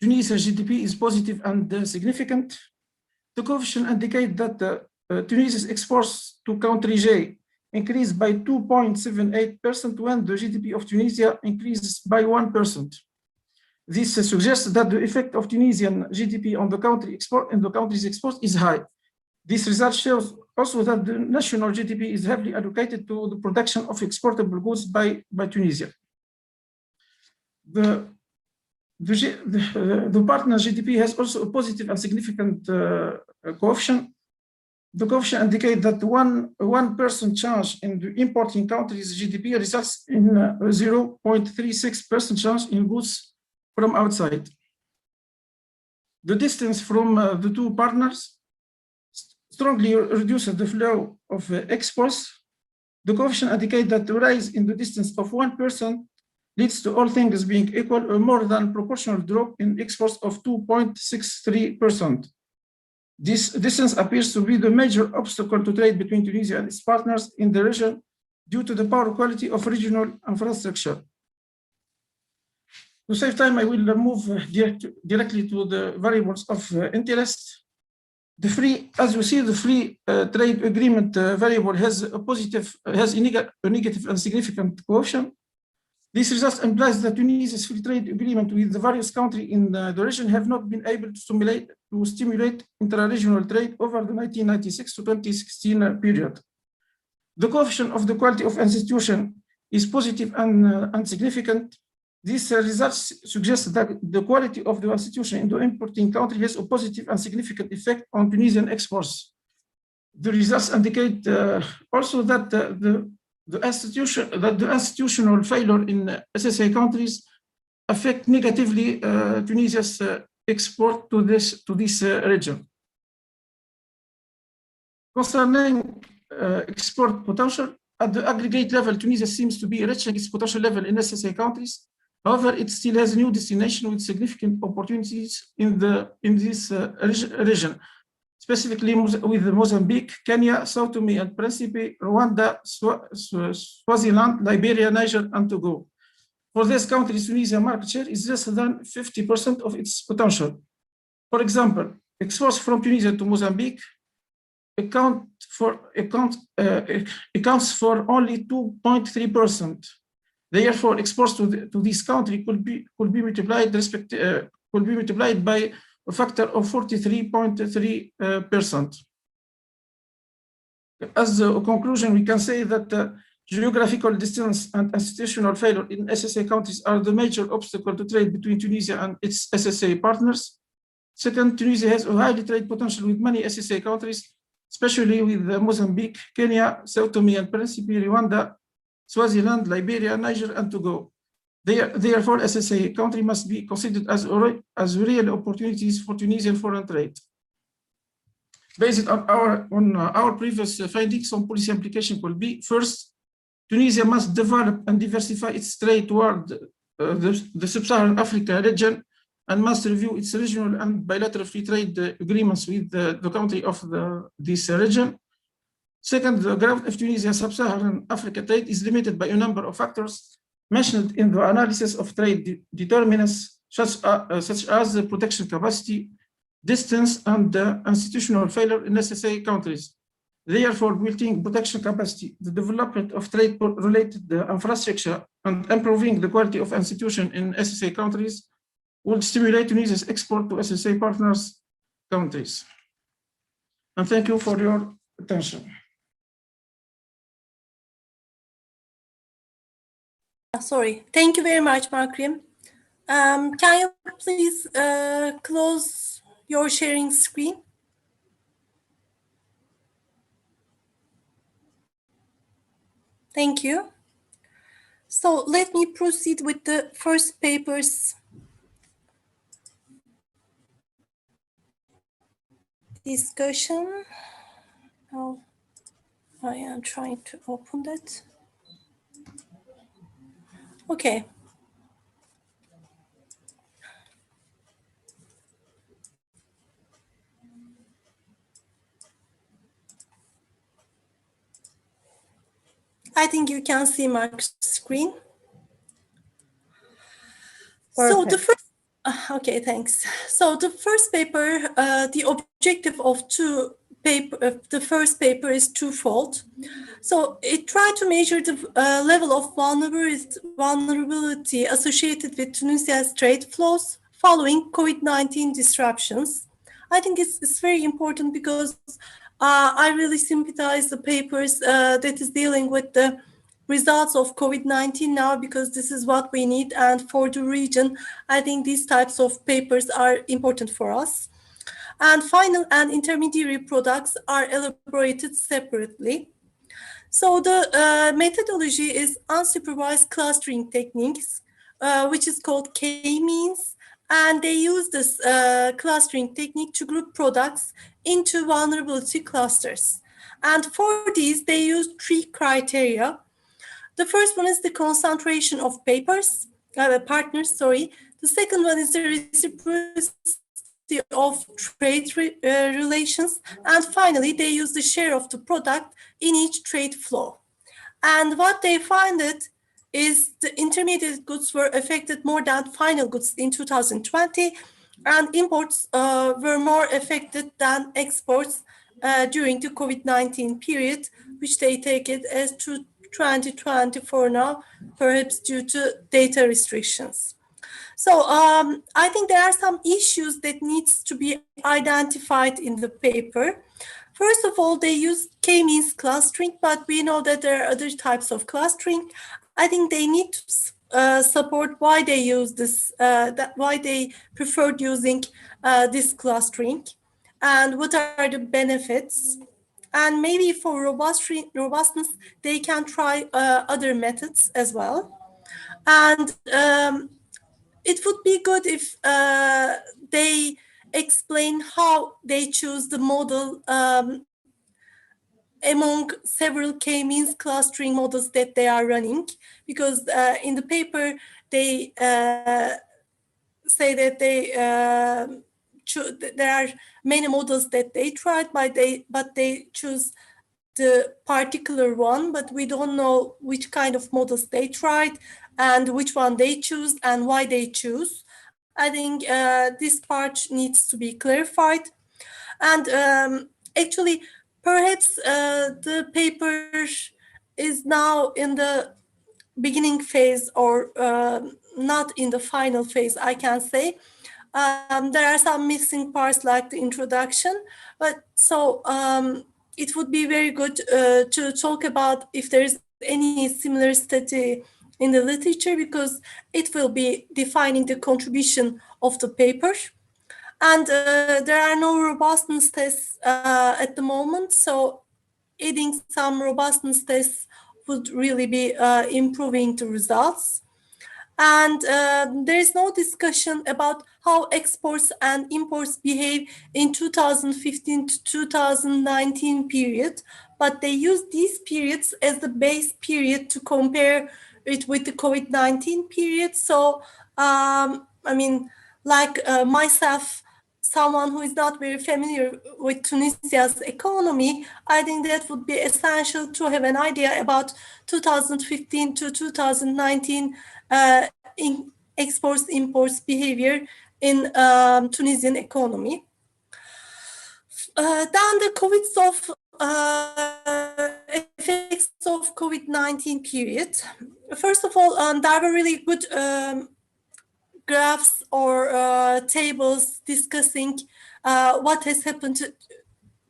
Tunisia's GDP is positive and significant. The coefficient indicates that Tunisia's exports to country J increased by 2.78% when the GDP of Tunisia increases by 1%. This suggests that the effect of Tunisian GDP on the country's export is high. This result shows also that the national GDP is heavily allocated to the production of exportable goods by Tunisia. The partner GDP has also a positive and significant coefficient. The coefficient indicates that 1% change in the importing country's GDP results in a 0.36% change in goods from outside. The distance from the two partners strongly reduces the flow of exports. The coefficient indicates that the rise in the distance of 1% leads to, all things being equal, a more than proportional drop in exports of 2.63%. This distance appears to be the major obstacle to trade between Tunisia and its partners in the region due to the poor quality of regional infrastructure. To save time, I will move directly to the variables of interest. As you see, the free trade agreement variable has a negative and significant coefficient. This result implies that Tunisia's free trade agreement with the various countries in the region have not been able to stimulate intra-regional trade over the 1996 to 2016 period. The coefficient of the quality of institution is positive and significant. These results suggest that the quality of the institution in the importing country has a positive and significant effect on Tunisian exports. The results indicate also that the institutional failure in SSA countries affect negatively Tunisia's export to this region. Concerning export potential, at the aggregate level, Tunisia seems to be reaching its potential level in SSA countries. However, it still has a new destination with significant opportunities in this region, specifically with Mozambique, Kenya, Sao Tome and Principe, Rwanda, Swaziland, Liberia, Niger, and Togo. For these countries, Tunisia's market share is less than 50% of its potential. For example, exports from Tunisia to Mozambique accounts for only 2.3%. Therefore, exports to this country could be multiplied by a factor of 43.3%. As a conclusion, we can say that geographical distance and institutional failure in SSA countries are the major obstacle to trade between Tunisia and its SSA partners. Second, Tunisia has a highly trade potential with many SSA countries, especially with Mozambique, Kenya, Sao Tome and Principe, Rwanda, Swaziland, Liberia, Niger, and Togo. Therefore, SSA country must be considered as real opportunities for Tunisian foreign trade. Based on our previous findings, some policy implication could be: first, Tunisia must develop and diversify its trade toward the sub-Saharan Africa region and must review its regional and bilateral free trade agreements with the country of this region. Second, the growth of Tunisia sub-Saharan Africa trade is limited by a number of factors mentioned in the analysis of trade determinants, such as the production capacity, distance, and institutional failure in SSA countries. Therefore, building production capacity, the development of trade-related infrastructure, and improving the quality of institutions in SSA countries will stimulate Tunisia's export to SSA partners countries. And thank you for your attention. Sorry, thank you very much, Makrim. Can you please close your sharing screen? Thank you. So let me proceed with the first paper's discussion. Oh, I am trying to open that. Okay. I think you can see my screen. Perfect. So the first, okay, thanks. So the first paper, the objective of the first paper is twofold. So it tried to measure the level of vulnerability associated with Tunisia's trade flows following COVID-19 disruptions. I think it's very important because I really sympathize the papers that is dealing with the results of COVID-19 now, because this is what we need. And for the region, I think these types of papers are important for us. And final and intermediary products are elaborated separately. So the methodology is unsupervised clustering techniques, which is called K-means. And they use this clustering technique to group products into vulnerability clusters. And for these, they use 3 criteria. The first one is the concentration of partners. The second one is the reciprocity of trade relations. And finally, they use the share of the product in each trade flow. And what they find is the intermediate goods were affected more than final goods in 2020, and imports were more affected than exports during the COVID-19 period, which they take it as 2024 now, perhaps due to data restrictions. So I think there are some issues that needs to be identified in the paper. First of all, they use K-means clustering, but we know that there are other types of clustering. I think they need to support why they use this, why they preferred using this clustering, and what are the benefits. And maybe for robustness, they can try other methods as well. And it would be good if they explain how they choose the model among several K-means clustering models that they are running, because in the paper they say that there are many models that they tried, but they choose the particular one, but we don't know which kind of models they tried and which one they choose and why they choose. I think this part needs to be clarified. And actually, perhaps the paper is now in the beginning phase, or not in the final phase, I can say. There are some missing parts like the introduction, but so it would be very good to talk about if there's any similar study in the literature, because it will be defining the contribution of the paper. And there are no robustness tests at the moment, so adding some robustness tests would really be improving the results. And there is no discussion about how exports and imports behave in 2015 to 2019 period, but they use these periods as the base period to compare it with the COVID-19 period. So, I mean, like myself, someone who is not very familiar with Tunisia's economy, I think that would be essential to have an idea about 2015 to 2019 in exports-imports behavior in Tunisian economy. Then the effects of COVID-19 period. First of all, there were really good graphs or tables discussing what has happened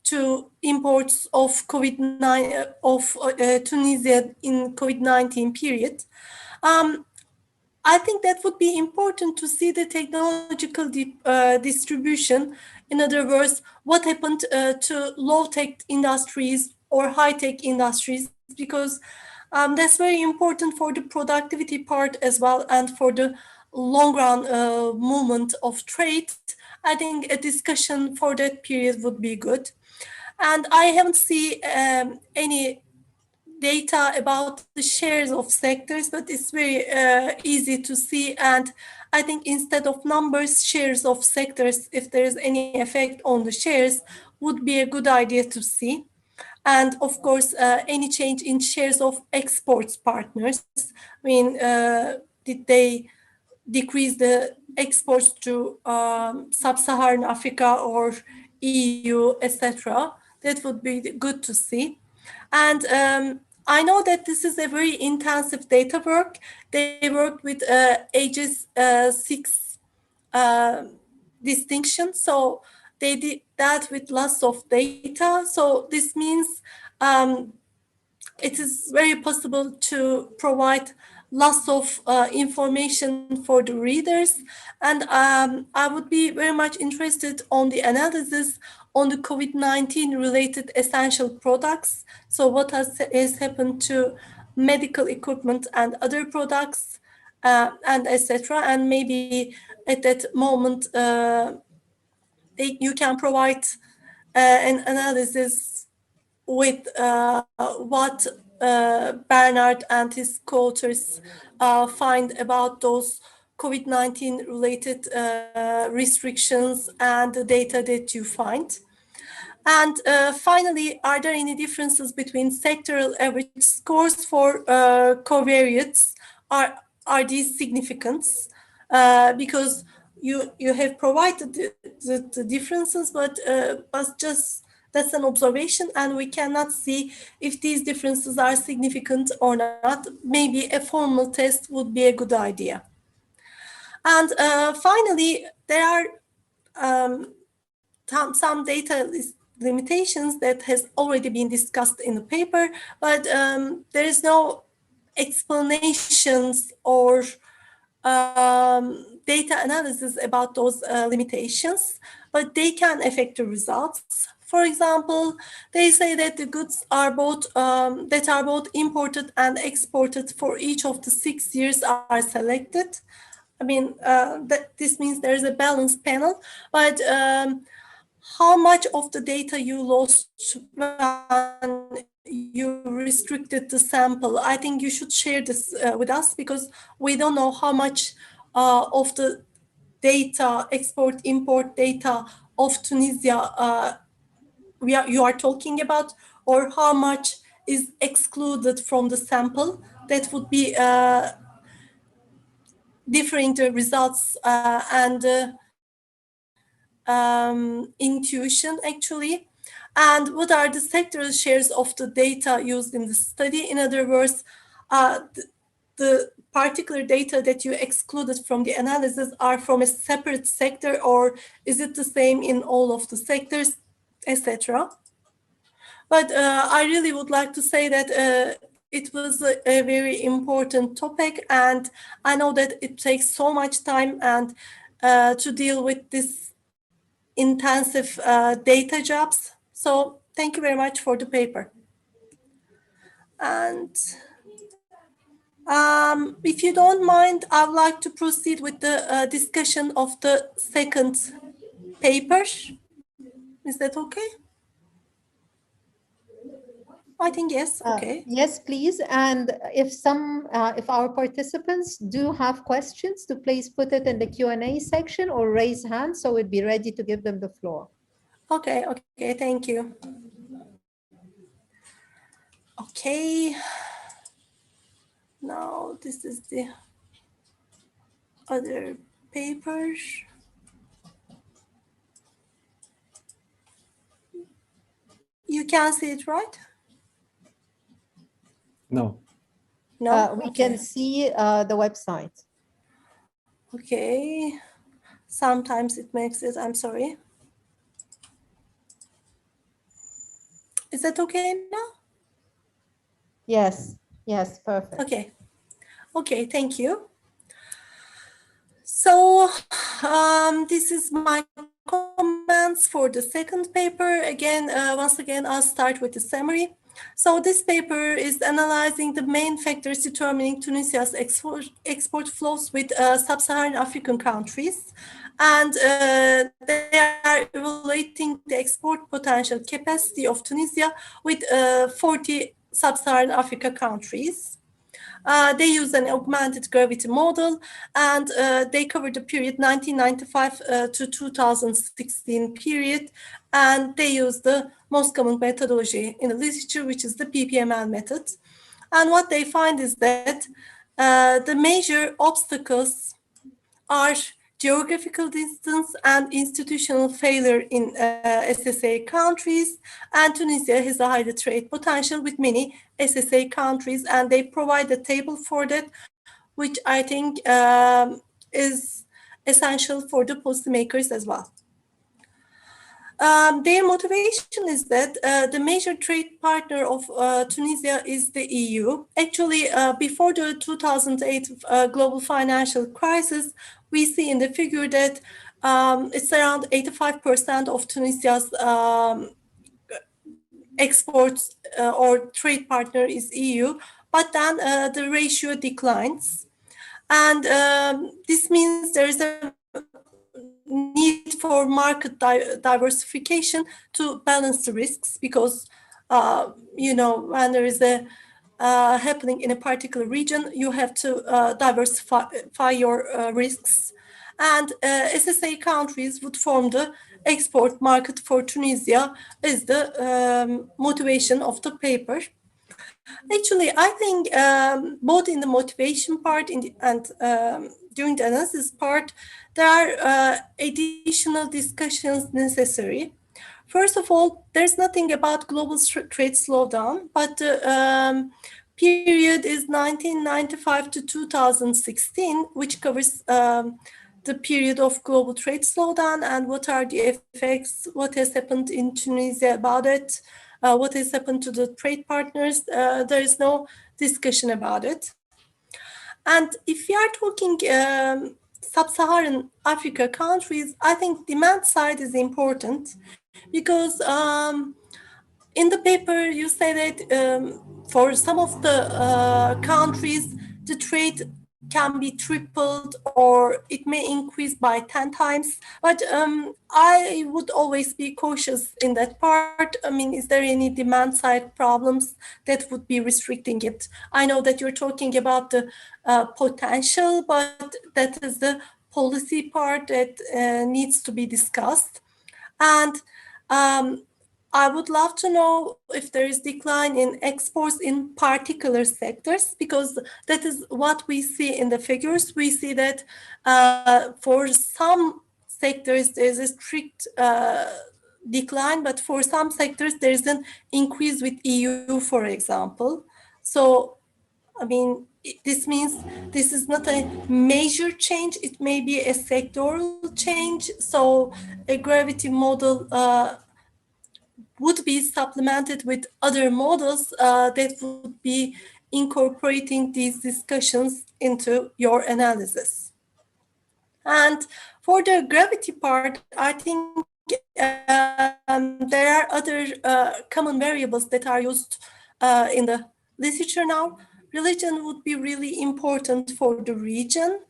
to imports of COVID-19 of Tunisia in COVID-19 period. I think that would be important to see the technological distribution. In other words, what happened to low-tech industries or high-tech industries, because that's very important for the productivity part as well and for the long-run movement of trade. I think a discussion for that period would be good. And I haven't seen any data about the shares of sectors, but it's very easy to see. And I think instead of numbers, shares of sectors, if there is any effect on the shares, would be a good idea to see. And of course, any change in shares of exports partners. I mean, did they decrease the exports to sub-Saharan Africa or EU, etc.? That would be good to see. And I know that this is a very intensive data work. They worked with ages 6 distinction. So they did that with lots of data. So this means it is very possible to provide lots of information for the readers. And I would be very much interested on the analysis on the COVID-19 related essential products. So what has happened to medical equipment and other products and etc. And maybe at that moment, you can provide an analysis with what Bernard and his co-authors find about those COVID-19 related restrictions and the data that you find. And finally, are there any differences between sectoral average scores for covariates? Are these significant? Because you have provided the differences, but just that's an observation, and we cannot see if these differences are significant or not. Maybe a formal test would be a good idea. And finally, there are some data limitations that has already been discussed in the paper, but there is no explanations or data analysis about those limitations, but they can affect the results. For example, they say that the goods are both that are both imported and exported for each of the 6 years are selected. I mean, this means there is a balanced panel, but how much of the data you lost when you restricted the sample? I think you should share this with us, because we don't know how much of the data, export-import data of Tunisia you are talking about, or how much is excluded from the sample. That would be differing the results and intuition actually. And what are the sectoral shares of the data used in the study? In other words, the particular data that you excluded from the analysis are from a separate sector, or is it the same in all of the sectors, etc. But I really would like to say that it was a very important topic, and I know that it takes so much time and to deal with this intensive data jobs. So thank you very much for the paper. And if you don't mind, I'd like to proceed with the discussion of the second paper. Is that okay? I think yes, okay. Yes, please. And if our participants do have questions, to please put it in the Q&A section or raise hands, so we'd be ready to give them the floor. Okay, okay, thank you. Okay. Now this is the other papers. You can see it, right? No. No, we can see the website. Okay. Sometimes it makes it, I'm sorry. Is that okay now? Yes, yes, perfect. Okay. Okay, thank you. So this is my comments for the second paper. Again, once again, I'll start with the summary. So this paper is analyzing the main factors determining Tunisia's export flows with sub-Saharan African countries. And they are evaluating the export potential capacity of Tunisia with 40 sub-Saharan Africa countries. They use an augmented gravity model, and they cover the period 1995 to 2016 period, and they use the most common methodology in the literature, which is the PPML method. And what they find is that the major obstacles are geographical distance and institutional failure in SSA countries, and Tunisia has a higher trade potential with many SSA countries, and they provide a table for that, which I think is essential for the policymakers as well. Their motivation is that the major trade partner of Tunisia is the EU. Actually, before the 2008 global financial crisis, we see in the figure that it's around 85% of Tunisia's exports or trade partner is EU, but then the ratio declines. And this means there is a need for market diversification to balance the risks, because you know, when there is a happening in a particular region, you have to diversify your risks. And SSA countries would form the export market for Tunisia is the motivation of the paper. Actually, I think both in the motivation part and during the analysis part, there are additional discussions necessary. First of all, there's nothing about global trade slowdown, but the period is 1995 to 2016, which covers the period of global trade slowdown and what are the effects, what has happened in Tunisia about it, what has happened to the trade partners. There is no discussion about it. And if we are talking sub-Saharan Africa countries, I think demand side is important, because in the paper you say that for some of the countries, the trade can be tripled or it may increase by 10 times. But I would always be cautious in that part. I mean, is there any demand side problems that would be restricting it? I know that you're talking about the potential, but that is the policy part that needs to be discussed. And I would love to know if there is decline in exports in particular sectors, because that is what we see in the figures. We see that for some sectors there is a strict decline, but for some sectors there is an increase with EU, for example. So, I mean, this means this is not a major change. It may be a sectoral change. So a gravity model would be supplemented with other models that would be incorporating these discussions into your analysis. And for the gravity part, I think there are other common variables that are used in the literature now. Religion would be really important for the region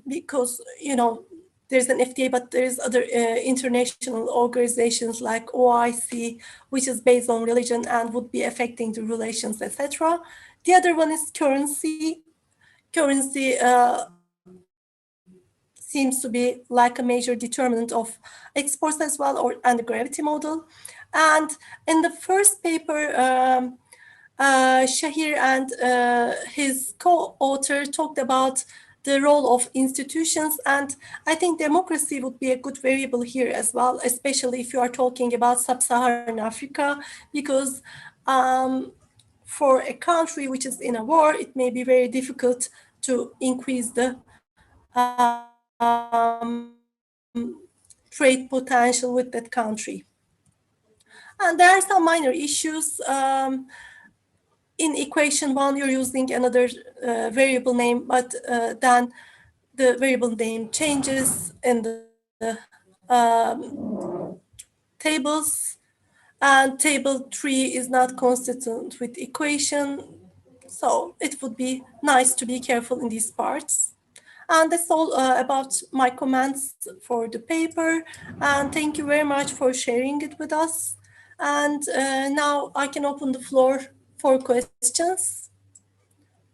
because, you know, there's an FTA, but there's other international organizations like OIC, which is based on religion and would be affecting the relations, etc. The other one is currency. Currency seems to be like a major determinant of exports as well, and the gravity model. And in the first paper, Shahir and his co-author talked about the role of institutions, and I think democracy would be a good variable here as well, especially if you are talking about sub-Saharan Africa, because for a country which is in a war, it may be very difficult to increase the trade potential with that country. And there are some minor issues. In equation 1, you're using another variable name, but then the variable name changes in the tables, and table 3 is not consistent with equation. So it would be nice to be careful in these parts. And that's all about my comments for the paper. And thank you very much for sharing it with us. And now I can open the floor for questions.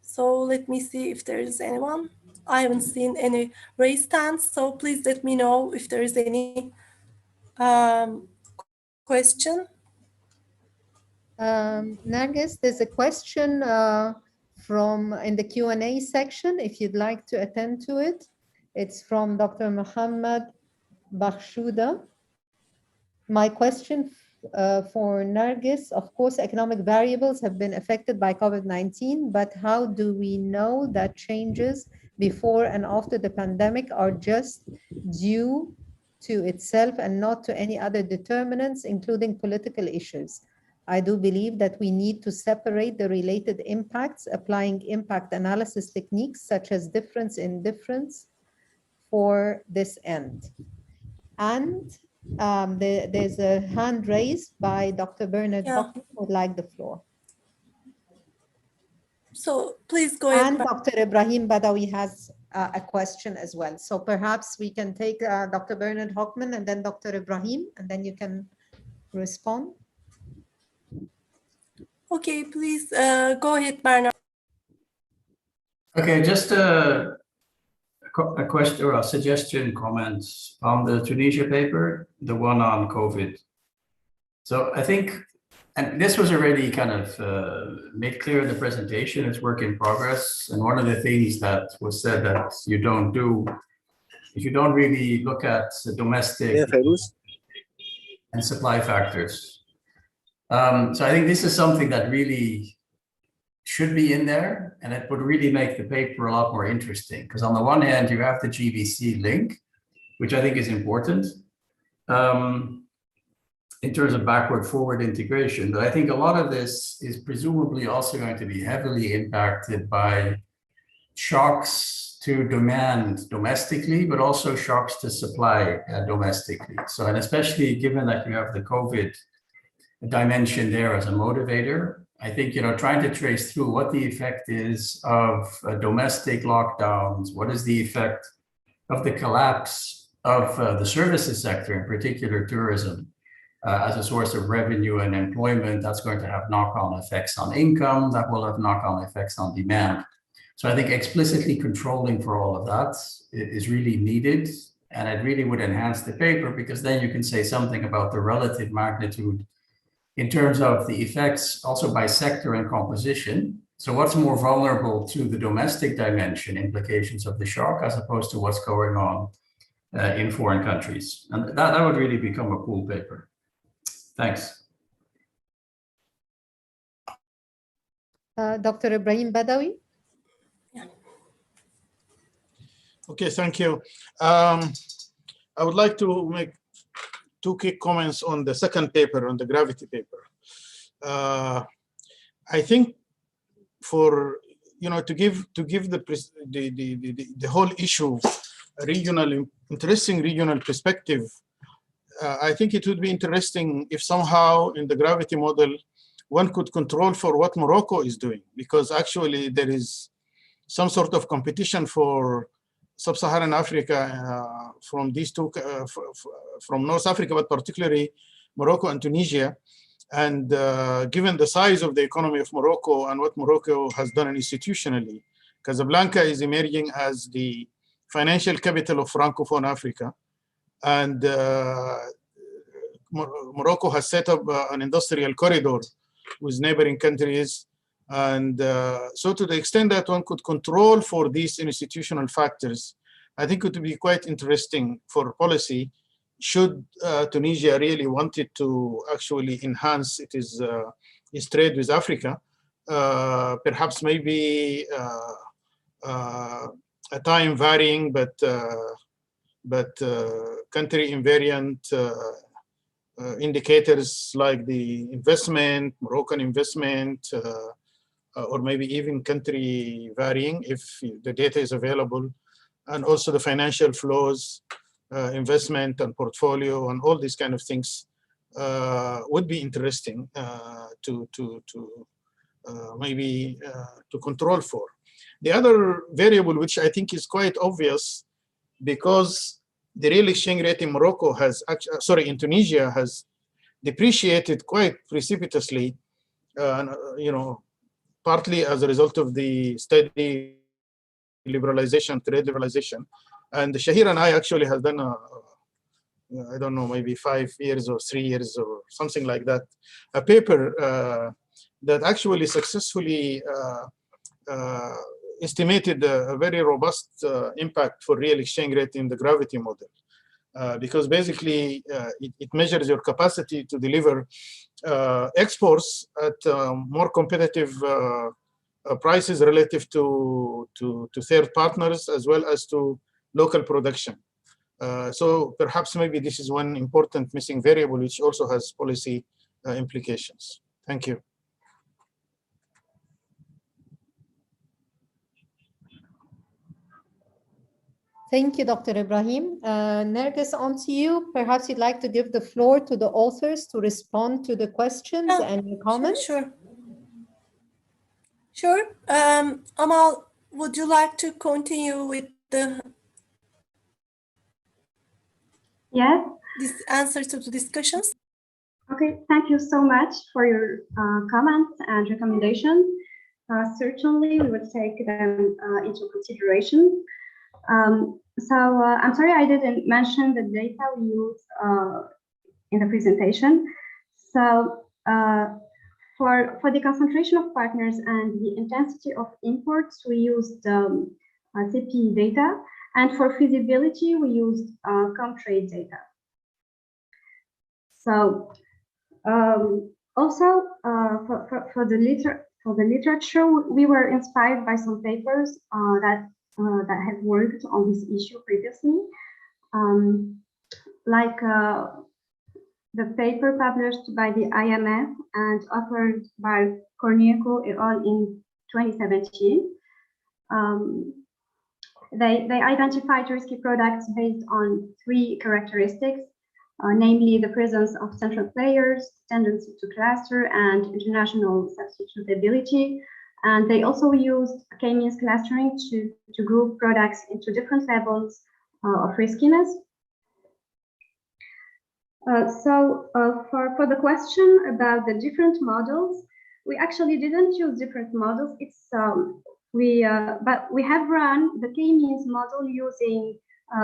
So let me see if there is anyone. I haven't seen any raised hands, so please let me know if there is any question. Nargis, there's a question from in the Q&A section, if you'd like to attend to it. It's from Dr. Muhammad Bakhshuda. My question for Nargis, of course, economic variables have been affected by COVID-19, but how do we know that changes before and after the pandemic are just due to itself and not to any other determinants, including political issues? I do believe that we need to separate the related impacts, applying impact analysis techniques such as difference in difference for this end. And there's a hand raised by Dr. Bernard Hockman, who would like the floor. So please go ahead. And Dr. Ibrahim Badawi has a question as well. So perhaps we can take Dr. Bernard Hockman and then Dr. Ibrahim, and then you can respond. Okay, please go ahead, Bernard. Okay, just a question or a suggestion, comments on the Tunisia paper, the one on COVID. So I think, and this was already kind of made clear in the presentation, it's work in progress. And one of the things that was said that you don't do, if you don't really look at the domestic and supply factors. So I think this is something that really should be in there, and it would really make the paper a lot more interesting, because on the one hand, you have the GBC link, which I think is important in terms of backward-forward integration. But I think a lot of this is presumably also going to be heavily impacted by shocks to demand domestically, but also shocks to supply domestically. So, and especially given that you have the COVID dimension there as a motivator, I think, trying to trace through what the effect is of domestic lockdowns, what is the effect of the collapse of the services sector, in particular tourism, as a source of revenue and employment, that's going to have knock-on effects on income, that will have knock-on effects on demand. So I think explicitly controlling for all of that is really needed, and it really would enhance the paper, because then you can say something about the relative magnitude in terms of the effects also by sector and composition. So what's more vulnerable to the domestic dimension implications of the shock as opposed to what's going on in foreign countries. And that would really become a cool paper. Thanks. Dr. Ibrahim Badawi. Okay, thank you. I would like to make two quick comments on the second paper, on the gravity paper. I think for to give the whole issue a interesting regional perspective, I think it would be interesting if somehow in the gravity model one could control for what Morocco is doing, because actually there is some sort of competition for sub-Saharan Africa, from these two, from North Africa, but particularly Morocco and Tunisia. And given the size of the economy of Morocco and what Morocco has done institutionally, Casablanca is emerging as the financial capital of Francophone Africa. And Morocco has set up an industrial corridor with neighboring countries. And so to the extent that one could control for these institutional factors, I think it would be quite interesting for policy should Tunisia really wanted to actually enhance its trade with Africa, perhaps maybe a time varying but country invariant indicators like the investment, Moroccan investment, or maybe even country varying if the data is available, and also the financial flows, investment and portfolio and all these kind of things would be interesting to maybe to control for. The other variable, which I think is quite obvious, because the real exchange rate in Morocco has, in Tunisia has depreciated quite precipitously, partly as a result of the steady liberalization, trade liberalization. And Shahir and I actually have done I don't know, maybe 5 years or 3 years or something like that, a paper that actually successfully estimated a very robust impact for real exchange rate in the gravity model. Because basically it measures your capacity to deliver exports at more competitive prices relative to third partners as well as to local production. So perhaps maybe this is one important missing variable which also has policy implications. Thank you. Thank you, Dr. Ibrahim. Nergis, on to you. Perhaps you'd like to give the floor to the authors to respond to the questions and your comments. Sure. Amal, would you like to continue with the this answer to the discussions? Okay, thank you so much for your comments and recommendations. Certainly, we will take them into consideration. I'm sorry I didn't mention the data we used in the presentation. So for the concentration of partners and the intensity of imports, we used CP data, and for feasibility, we used Comtrade data. So also for the literature, we were inspired by some papers that have worked on this issue previously, like the paper published by the IMF and authored by Cornieco et al. In 2017. They identified risky products based on 3 characteristics, namely the presence of central players, tendency to cluster, and international substitutability. And they also used K-means clustering to group products into different levels of riskiness. For the question about the different models, we actually didn't use different models. It's but we have run the K-means model using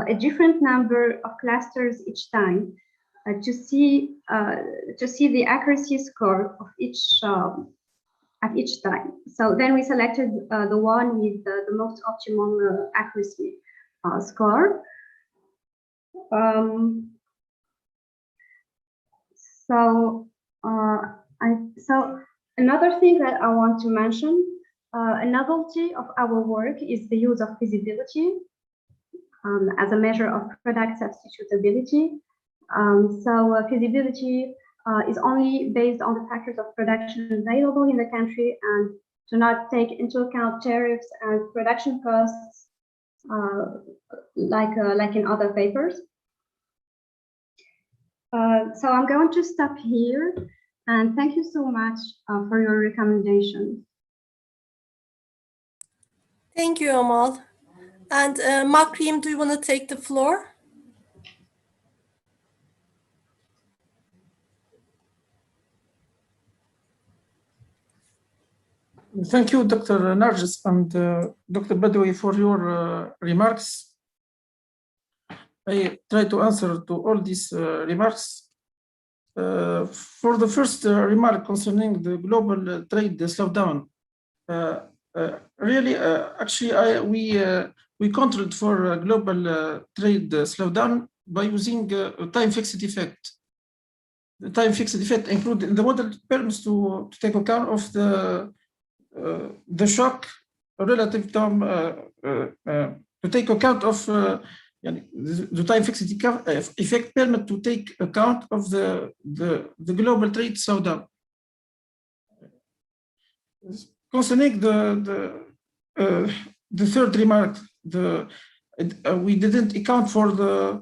a different number of clusters each time to see the accuracy score of each at each time. So then we selected the one with the most optimal accuracy score. So another thing that I want to mention, a novelty of our work is the use of feasibility as a measure of product substitutability. Feasibility is only based on the factors of production available in the country and do not take into account tariffs and production costs like in other papers. So I'm going to stop here, and thank you so much for your recommendations. Thank you, Amal. And Makrim, do you want to take the floor? Thank you, Dr. Nargis and Dr. Badawi, for your remarks. I try to answer to all these remarks. For the first remark concerning the global trade slowdown, really, actually, we controlled for global trade slowdown by using a time-fixed effect. The time-fixed effect included in the model permits to take account of the shock relative time to take account of the time-fixed effect permit to take account of the global trade slowdown. Concerning the third remark, we didn't account for the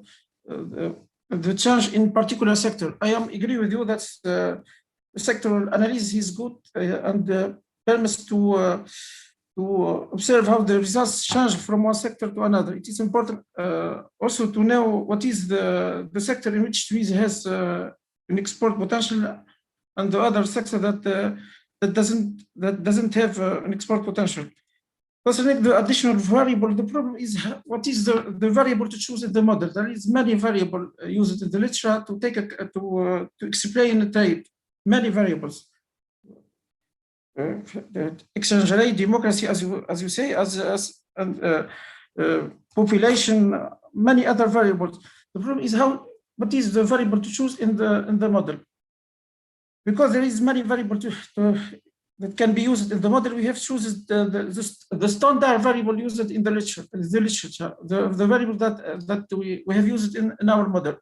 change in particular sector. I agree with you that the sectoral analysis is good and permits to observe how the results change from one sector to another. It is important also to know what is the sector in which Tunisia has an export potential and the other sector that doesn't have an export potential. Concerning the additional variable, the problem is what is the variable to choose in the model. There is many variables used in the literature to take to explain the trade. Many variables. Exchange rate, democracy, as you say, population, many other variables. The problem is what is the variable to choose in the model? Because there is many variables that can be used in the model. We have chosen the standard variable used in the literature, the variable that we have used in our model.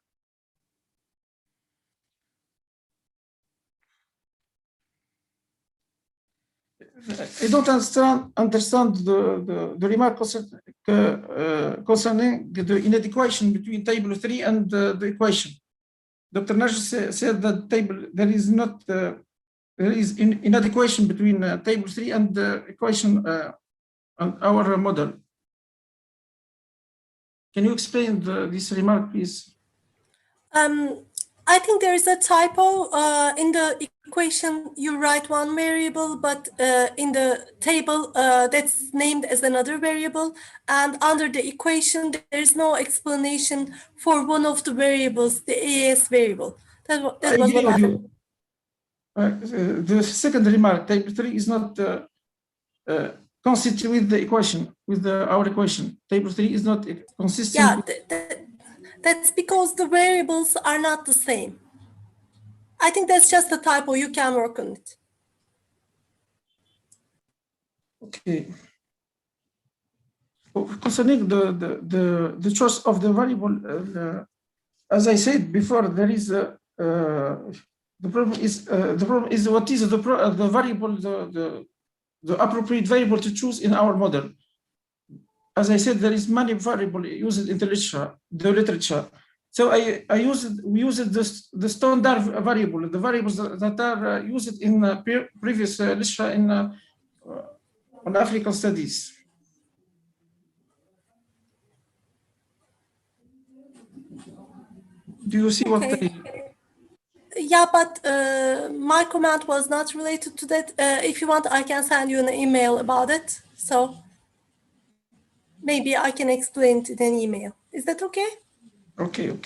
I don't understand the remark concerning the inadequation between table 3 and the equation. Dr. Nargis said that there is inadequation between table 3 and the equation on our model. Can you explain this remark, please? I think there is a typo in the equation. You write one variable, but in the table that's named as another variable. And under the equation, there is no explanation for one of the variables, the AS variable. That was what happened. The second remark, table 3 is not consistent with the equation, with our equation. Table 3 is not consistent. Yeah, that's because the variables are not the same. I think that's just a typo. You can work on it. Okay. Concerning the choice of the variable, as I said before, there is the problem is what is the variable, the appropriate variable to choose in our model. As I said, there is many variables used in the literature. So we used the standard variable, the variables that are used in previous literature on African studies. Do you see what Yeah, but my comment was not related to that. If you want, I can send you an email about it. So maybe I can explain it in an email. Is that okay? Okay.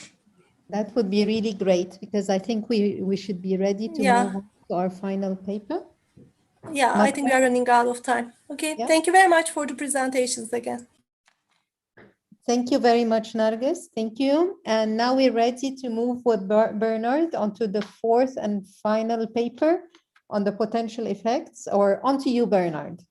That would be really great, because I think we should be ready to move on to our final paper. Yeah, I think we are running out of time. Okay, Thank you very much for the presentations again. Thank you very much, Nargis. Thank you. And now we're ready to move with Bernard onto the fourth and final paper on the potential effects, or onto you, Bernard.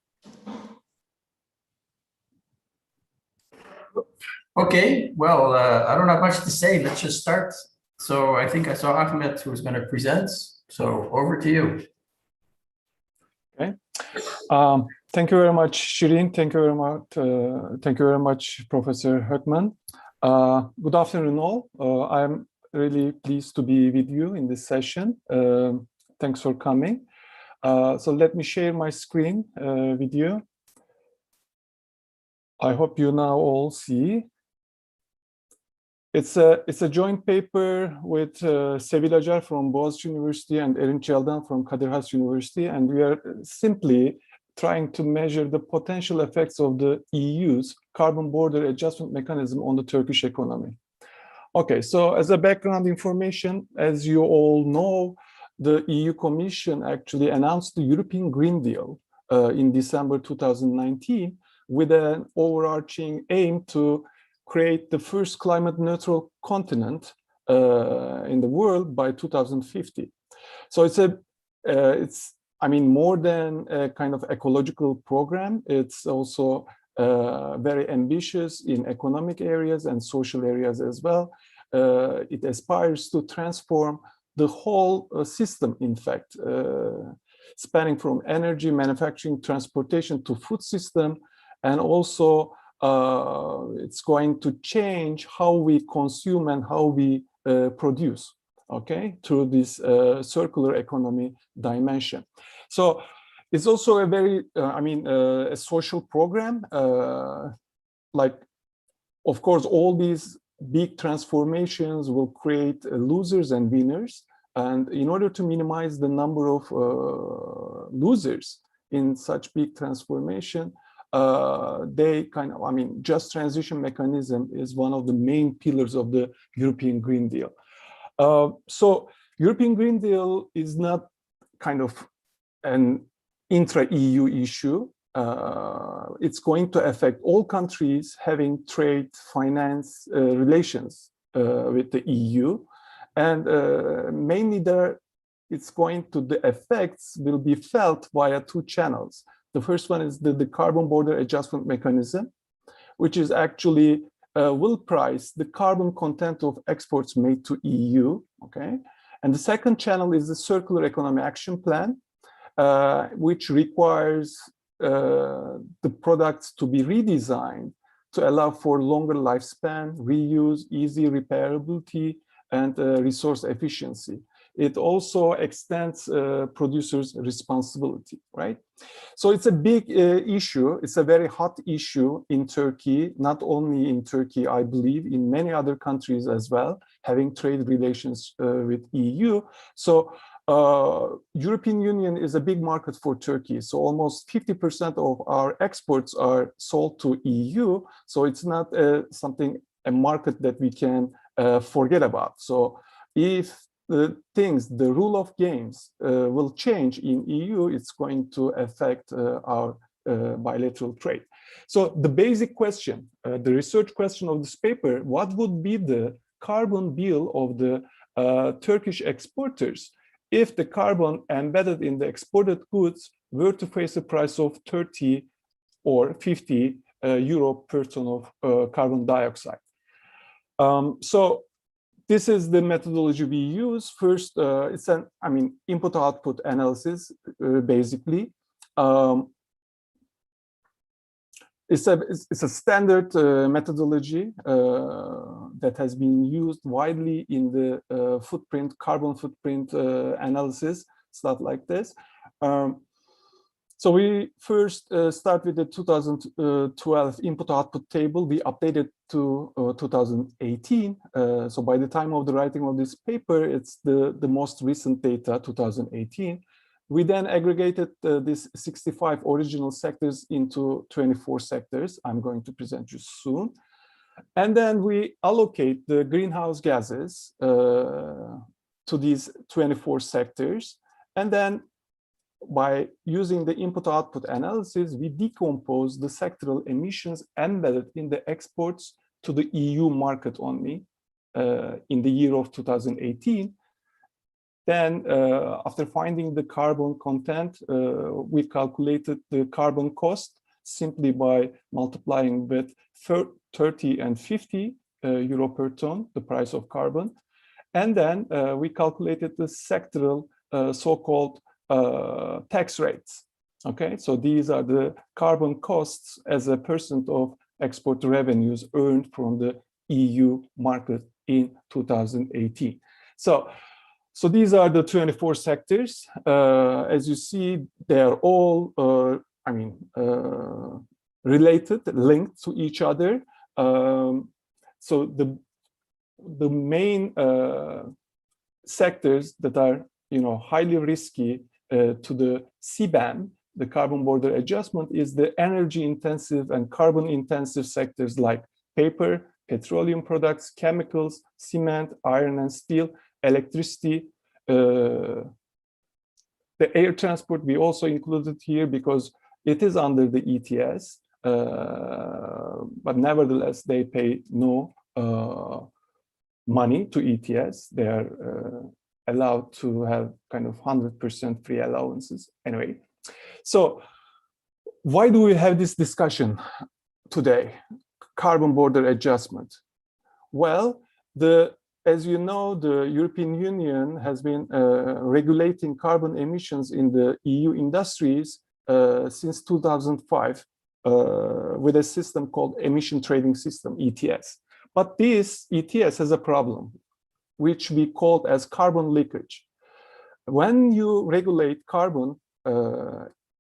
Okay, well, I don't have much to say. Let's just start. So I think I saw Ahmed who's going to present. So over to you. Okay. Thank you very much, Shirin. Thank you very much. Thank you very much, Professor Hökman. Good afternoon, all. I'm really pleased to be with you in this session. Thanks for coming. So let me share my screen with you. I hope you now all see. It's a joint paper with Sevil Acar from Boğaziçi University and Erin Çelden from Kadir Has University, and we are simply trying to measure the potential effects of the EU's carbon border adjustment mechanism on the Turkish economy. Okay, so as a background information, as you all know, the EU Commission actually announced the European Green Deal in December 2019 with an overarching aim to create the first climate neutral continent in the world by 2050. So it's more than a kind of ecological program. It's also very ambitious in economic areas and social areas as well. It aspires to transform the whole system, in fact, spanning from energy, manufacturing, transportation to food system, and also it's going to change how we consume and how we produce, okay, through this circular economy dimension. So it's also a very, a social program. Like, of course, all these big transformations will create losers and winners. And in order to minimize the number of losers in such big transformation, just transition mechanism is one of the main pillars of the European Green Deal. So European Green Deal is not kind of an intra-EU issue. It's going to affect all countries having trade, finance relations with the EU. And mainly the effects will be felt via two channels. The first one is the carbon border adjustment mechanism, which is actually will price the carbon content of exports made to EU, okay? And the second channel is the circular economy action plan, which requires the products to be redesigned to allow for longer lifespan, reuse, easy repairability, and resource efficiency. It also extends producers' responsibility, right? So it's a big issue. It's a very hot issue in Turkey, not only in Turkey, I believe, in many other countries as well, having trade relations with EU. So European Union is a big market for Turkey. So almost 50% of our exports are sold to EU. So it's not a market that we can forget about. So if the rule of games will change in EU, it's going to affect our bilateral trade. So the basic question, the research question of this paper, what would be the carbon bill of the Turkish exporters if the carbon embedded in the exported goods were to face a price of 30 or 50 euro per ton of carbon dioxide? So this is the methodology we use. First, it's an input-output analysis, basically. It's a standard methodology that has been used widely in the carbon footprint analysis, stuff like this. So we first start with the 2012 input-output table. We updated to 2018. So by the time of the writing of this paper, it's the most recent data, 2018. We then aggregated these 65 original sectors into 24 sectors. I'm going to present you soon. And then we allocate the greenhouse gases to these 24 sectors. And then by using the input-output analysis, we decompose the sectoral emissions embedded in the exports to the EU market only in the year of 2018. Then, after finding the carbon content, we calculated the carbon cost simply by multiplying with 30 and 50 euro per ton, the price of carbon. And then we calculated the sectoral so-called tax rates. Okay, so these are the carbon costs as a % of export revenues earned from the EU market in 2018. So these are the 24 sectors. As you see, they are all, related, linked to each other. So the main sectors that are, highly risky to the CBAM, the carbon border adjustment, is the energy intensive and carbon intensive sectors like paper, petroleum products, chemicals, cement, iron and steel, electricity. The air transport we also included here because it is under the ETS, but nevertheless they pay no money to ETS. They are allowed to have kind of 100% free allowances anyway. So why do we have this discussion today? Carbon border adjustment. Well, as you know, the European Union has been regulating carbon emissions in the EU industries since 2005 with a system called emission trading system, ETS. But this ETS has a problem, which we call as carbon leakage. When you regulate carbon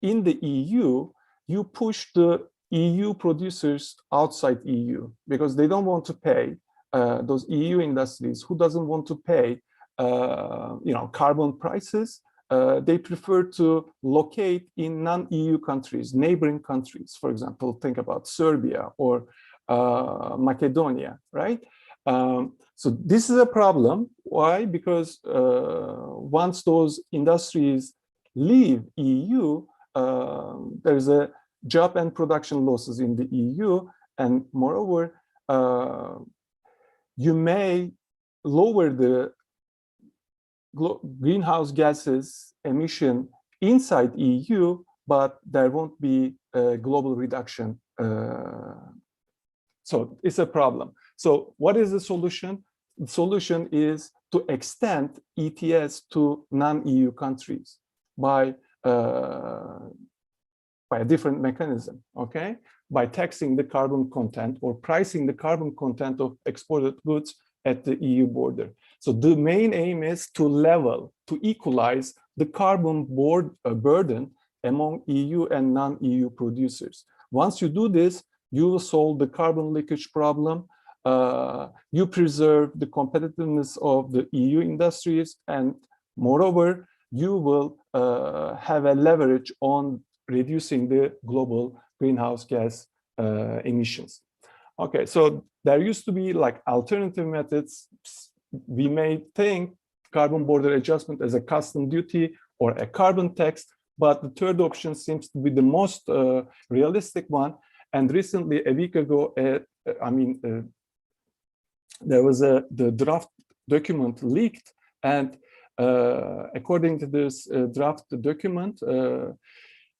in the EU, you push the EU producers outside EU because they don't want to pay those EU industries who doesn't want to pay carbon prices. They prefer to locate in non-EU countries, neighboring countries. For example, think about Serbia or Macedonia, right? So this is a problem. Why? Because once those industries leave EU, there's a job and production losses in the EU, and moreover, you may lower the greenhouse gases emission inside EU, but there won't be a global reduction. So it's a problem. So what is the solution? The solution is to extend ETS to non-EU countries by a different mechanism, okay? By taxing the carbon content or pricing the carbon content of exported goods at the EU border. So the main aim is to equalize the carbon burden among EU and non-EU producers. Once you do this, you will solve the carbon leakage problem. You preserve the competitiveness of the EU industries, and moreover, you will have a leverage on reducing the global greenhouse gas emissions. Okay, so there used to be like alternative methods. We may think carbon border adjustment as a custom duty or a carbon tax, but the third option seems to be the most realistic one. And recently, a week ago, there was the draft document leaked, and according to this draft document,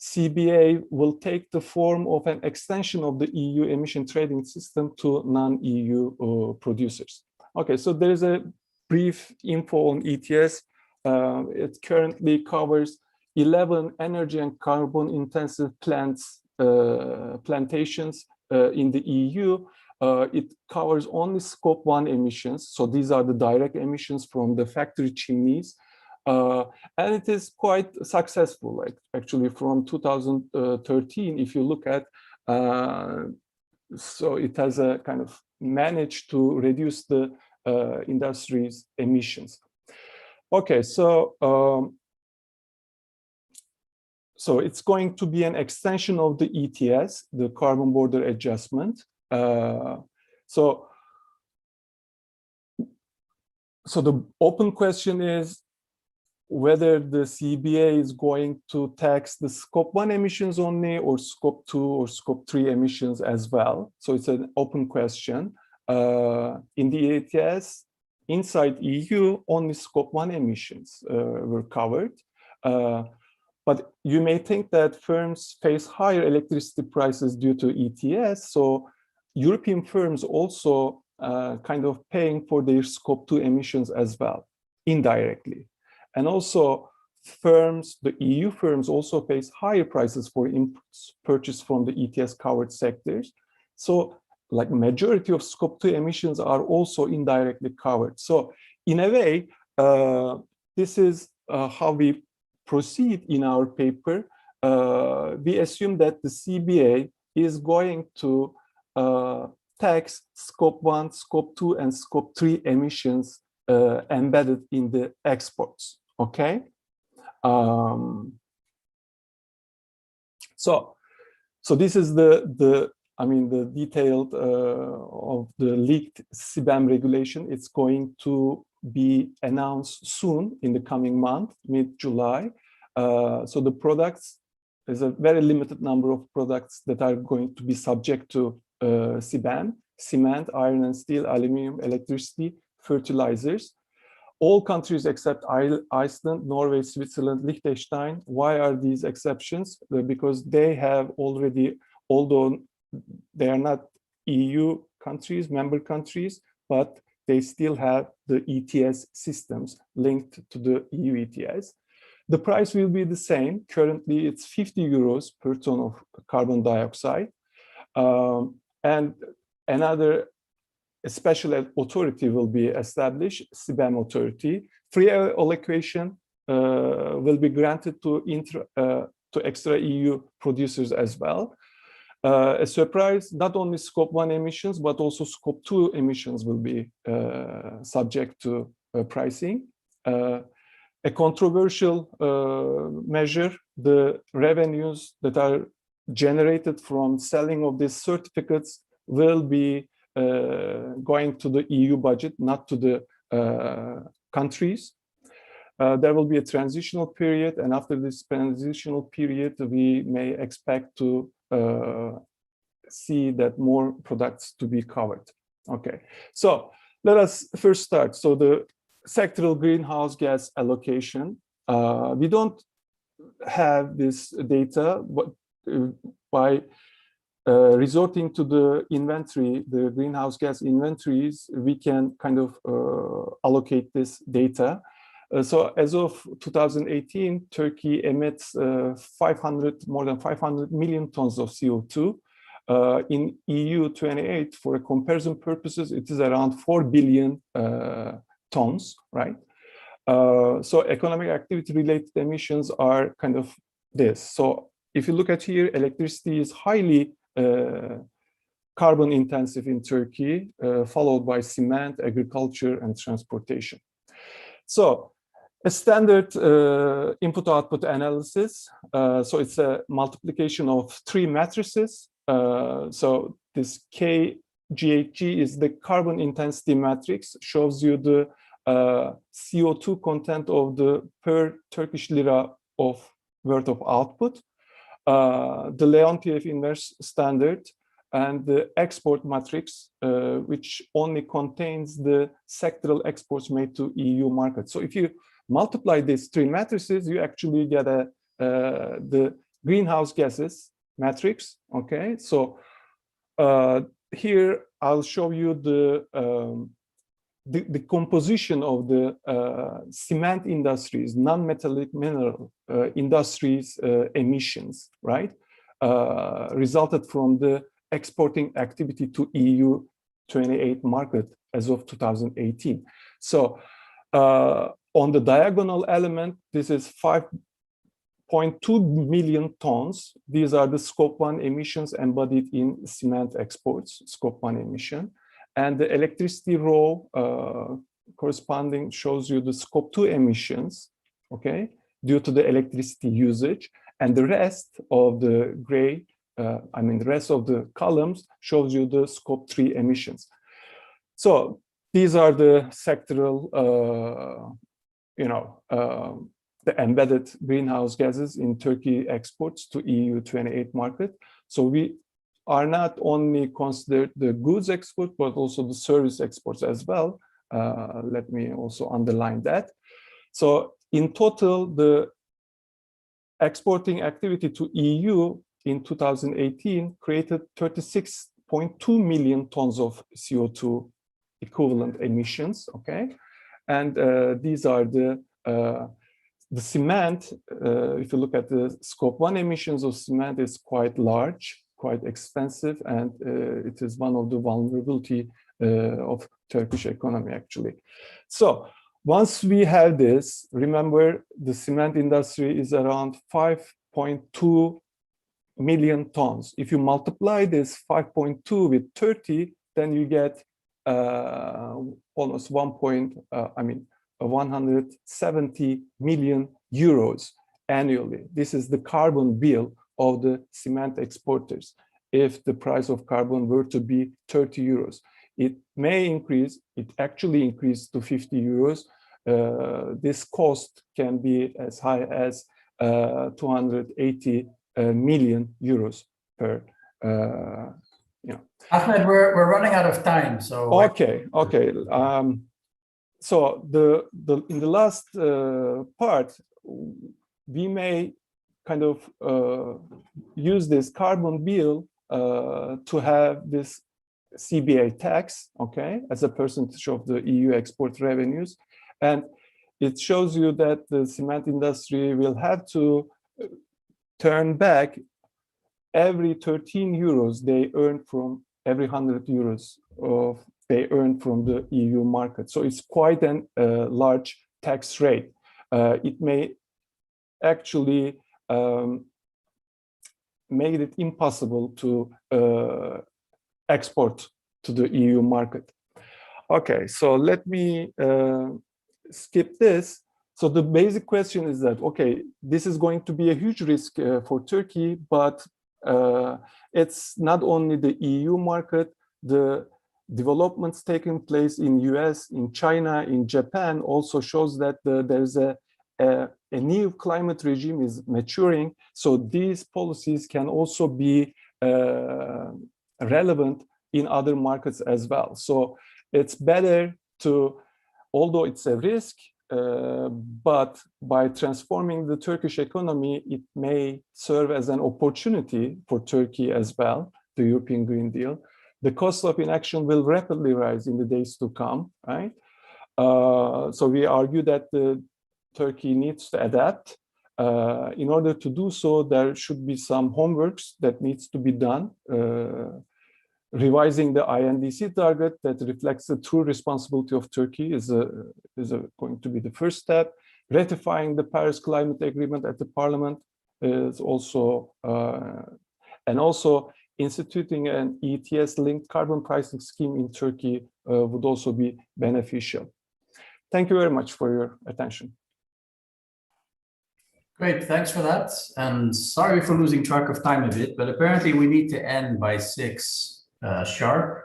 CBA will take the form of an extension of the EU emission trading system to non-EU producers. Okay, so there is a brief info on ETS. It currently covers 11 energy and carbon intensive plantations in the EU. It covers only scope 1 emissions. So these are the direct emissions from the factory chimneys. And it is quite successful, like actually from 2013, if you look at, so it has a kind of managed to reduce the industry's emissions. Okay, so so it's going to be an extension of the ETS, the carbon border adjustment. So the open question is whether the CBA is going to tax the scope 1 emissions only, or scope 2 or scope 3 emissions as well. So it's an open question. In the ETS, inside EU, only scope 1 emissions were covered. But you may think that firms face higher electricity prices due to ETS. So European firms also kind of paying for their scope 2 emissions as well, indirectly. And also firms, the EU firms also face higher prices for inputs purchased from the ETS covered sectors. So like majority of scope 2 emissions are also indirectly covered. So in a way, this is how we proceed in our paper. We assume that the CBA is going to tax scope 1, scope 2, and scope 3 emissions embedded in the exports. Okay. So this is the detailed of the leaked CBAM regulation. It's going to be announced soon in the coming month, mid-July. So the products, there's a very limited number of products that are going to be subject to CBAM: cement, iron and steel, aluminum, electricity, fertilizers. All countries except Iceland, Norway, Switzerland, Liechtenstein. Why are these exceptions? Because they have already, although they are not EU countries, member countries, but they still have the ETS systems linked to the EU ETS. The price will be the same. Currently, it's 50 euros per ton of carbon dioxide. And another special authority will be established, CBAM authority. Free allocation will be granted to extra EU producers as well. A surprise, not only scope 1 emissions, but also scope 2 emissions will be subject to pricing. A controversial measure, the revenues that are generated from selling of these certificates will be going to the EU budget, not to the countries. There will be a transitional period, and after this transitional period, we may expect to see that more products to be covered. Okay, so let us first start. So the sectoral greenhouse gas allocation. We don't have this data, but by resorting to the inventory, the greenhouse gas inventories, we can kind of allocate this data. So as of 2018, Turkey emits more than 500 million tons of CO2. In EU 28, for a comparison purposes, it is around 4 billion tons, right? So economic activity related emissions are kind of this. So if you look at here, electricity is highly carbon intensive in Turkey, followed by cement, agriculture, and transportation. So a standard input-output analysis. So it's a multiplication of 3 matrices. So this Gbgs is the carbon intensity matrix, shows you the CO2 content of the per Turkish lira of worth of output. The Leontief inverse standard, and the export matrix, which only contains the sectoral exports made to EU market. So if you multiply these 3 matrices, you actually get the greenhouse gases matrix. Okay, so here I'll show you the composition of the cement industries, non-metallic mineral industries emissions, right? Resulted from the exporting activity to EU 28 market as of 2018. So on the diagonal element, this is 5.2 million tons. These are the scope 1 emissions embodied in cement exports, scope 1 emission. And the electricity row corresponding shows you the scope 2 emissions, okay, due to the electricity usage. And the rest of the gray, the rest of the columns shows you the scope 3 emissions. So these are the sectoral, the embedded greenhouse gases in Turkey exports to EU 28 market. So we are not only considered the goods export, but also the service exports as well. Let me also underline that. So in total, the exporting activity to EU in 2018 created 36.2 million tons of CO2 equivalent emissions, okay? And these are the cement. If you look at the scope 1 emissions of cement, is quite large, quite expensive, and it is one of the vulnerability of Turkish economy, actually. So once we have this, remember the cement industry is around 5.2 million tons. If you multiply this 5.2 with 30, then you get almost 170 million euros annually. This is the carbon bill of the cement exporters. If the price of carbon were to be 30 euros, it may increase. It actually increased to 50 euros. This cost can be as high as 280 million euros per. Ahmed, we're running out of time, so. Okay. So in the last part, we may kind of use this carbon bill to have this CBA tax, okay, as a percentage of the EU export revenues. And it shows you that the cement industry will have to turn back every 13 euros they earn from every 100 euros of they earn from the EU market. So it's quite a large tax rate. It may actually make it impossible to export to the EU market. Okay, so let me skip this. So the basic question is that, okay, this is going to be a huge risk for Turkey, but it's not only the EU market. The developments taking place in US, in China, in Japan also shows that there's a new climate regime is maturing. So these policies can also be relevant in other markets as well. So it's better to, although it's a risk, but by transforming the Turkish economy, it may serve as an opportunity for Turkey as well, the European Green Deal. The cost of inaction will rapidly rise in the days to come, right? So we argue that Turkey needs to adapt. In order to do so, there should be some homeworks that needs to be done. Revising the INDC target that reflects the true responsibility of Turkey is going to be the first step. Ratifying the Paris Climate Agreement at the Parliament is also, and also instituting an ETS-linked carbon pricing scheme in Turkey would also be beneficial. Thank you very much for your attention. Great, thanks for that. And sorry for losing track of time a bit, but apparently we need to end by 6 sharp.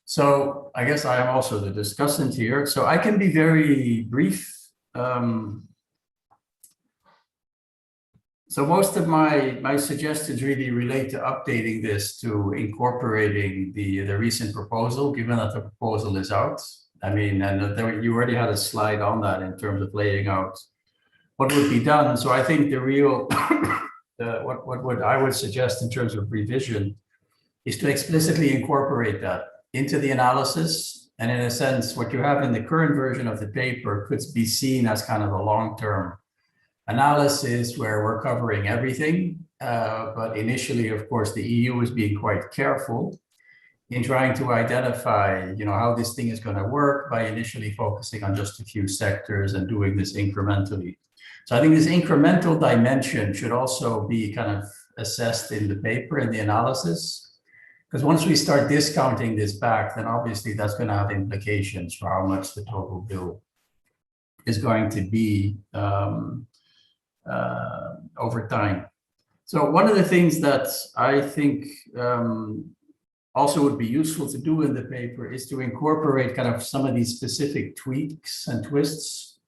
So I guess I am also the discussant here. So I can be very brief. So most of my suggestions really relate to updating this to incorporating the recent proposal, given that the proposal is out. I mean, and you already had a slide on that in terms of laying out what would be done. So I think the real, what I would suggest in terms of revision is to explicitly incorporate that into the analysis. And in a sense, what you have in the current version of the paper could be seen as kind of a long-term analysis where we're covering everything. But initially, of course, the EU is being quite careful in trying to identify, how this thing is going to work by initially focusing on just a few sectors and doing this incrementally. So I think this incremental dimension should also be kind of assessed in the paper, in the analysis. Because once we start discounting this back, then obviously that's going to have implications for how much the total bill is going to be over time. So one of the things that I think also would be useful to do in the paper is to incorporate kind of some of these specific tweaks and twists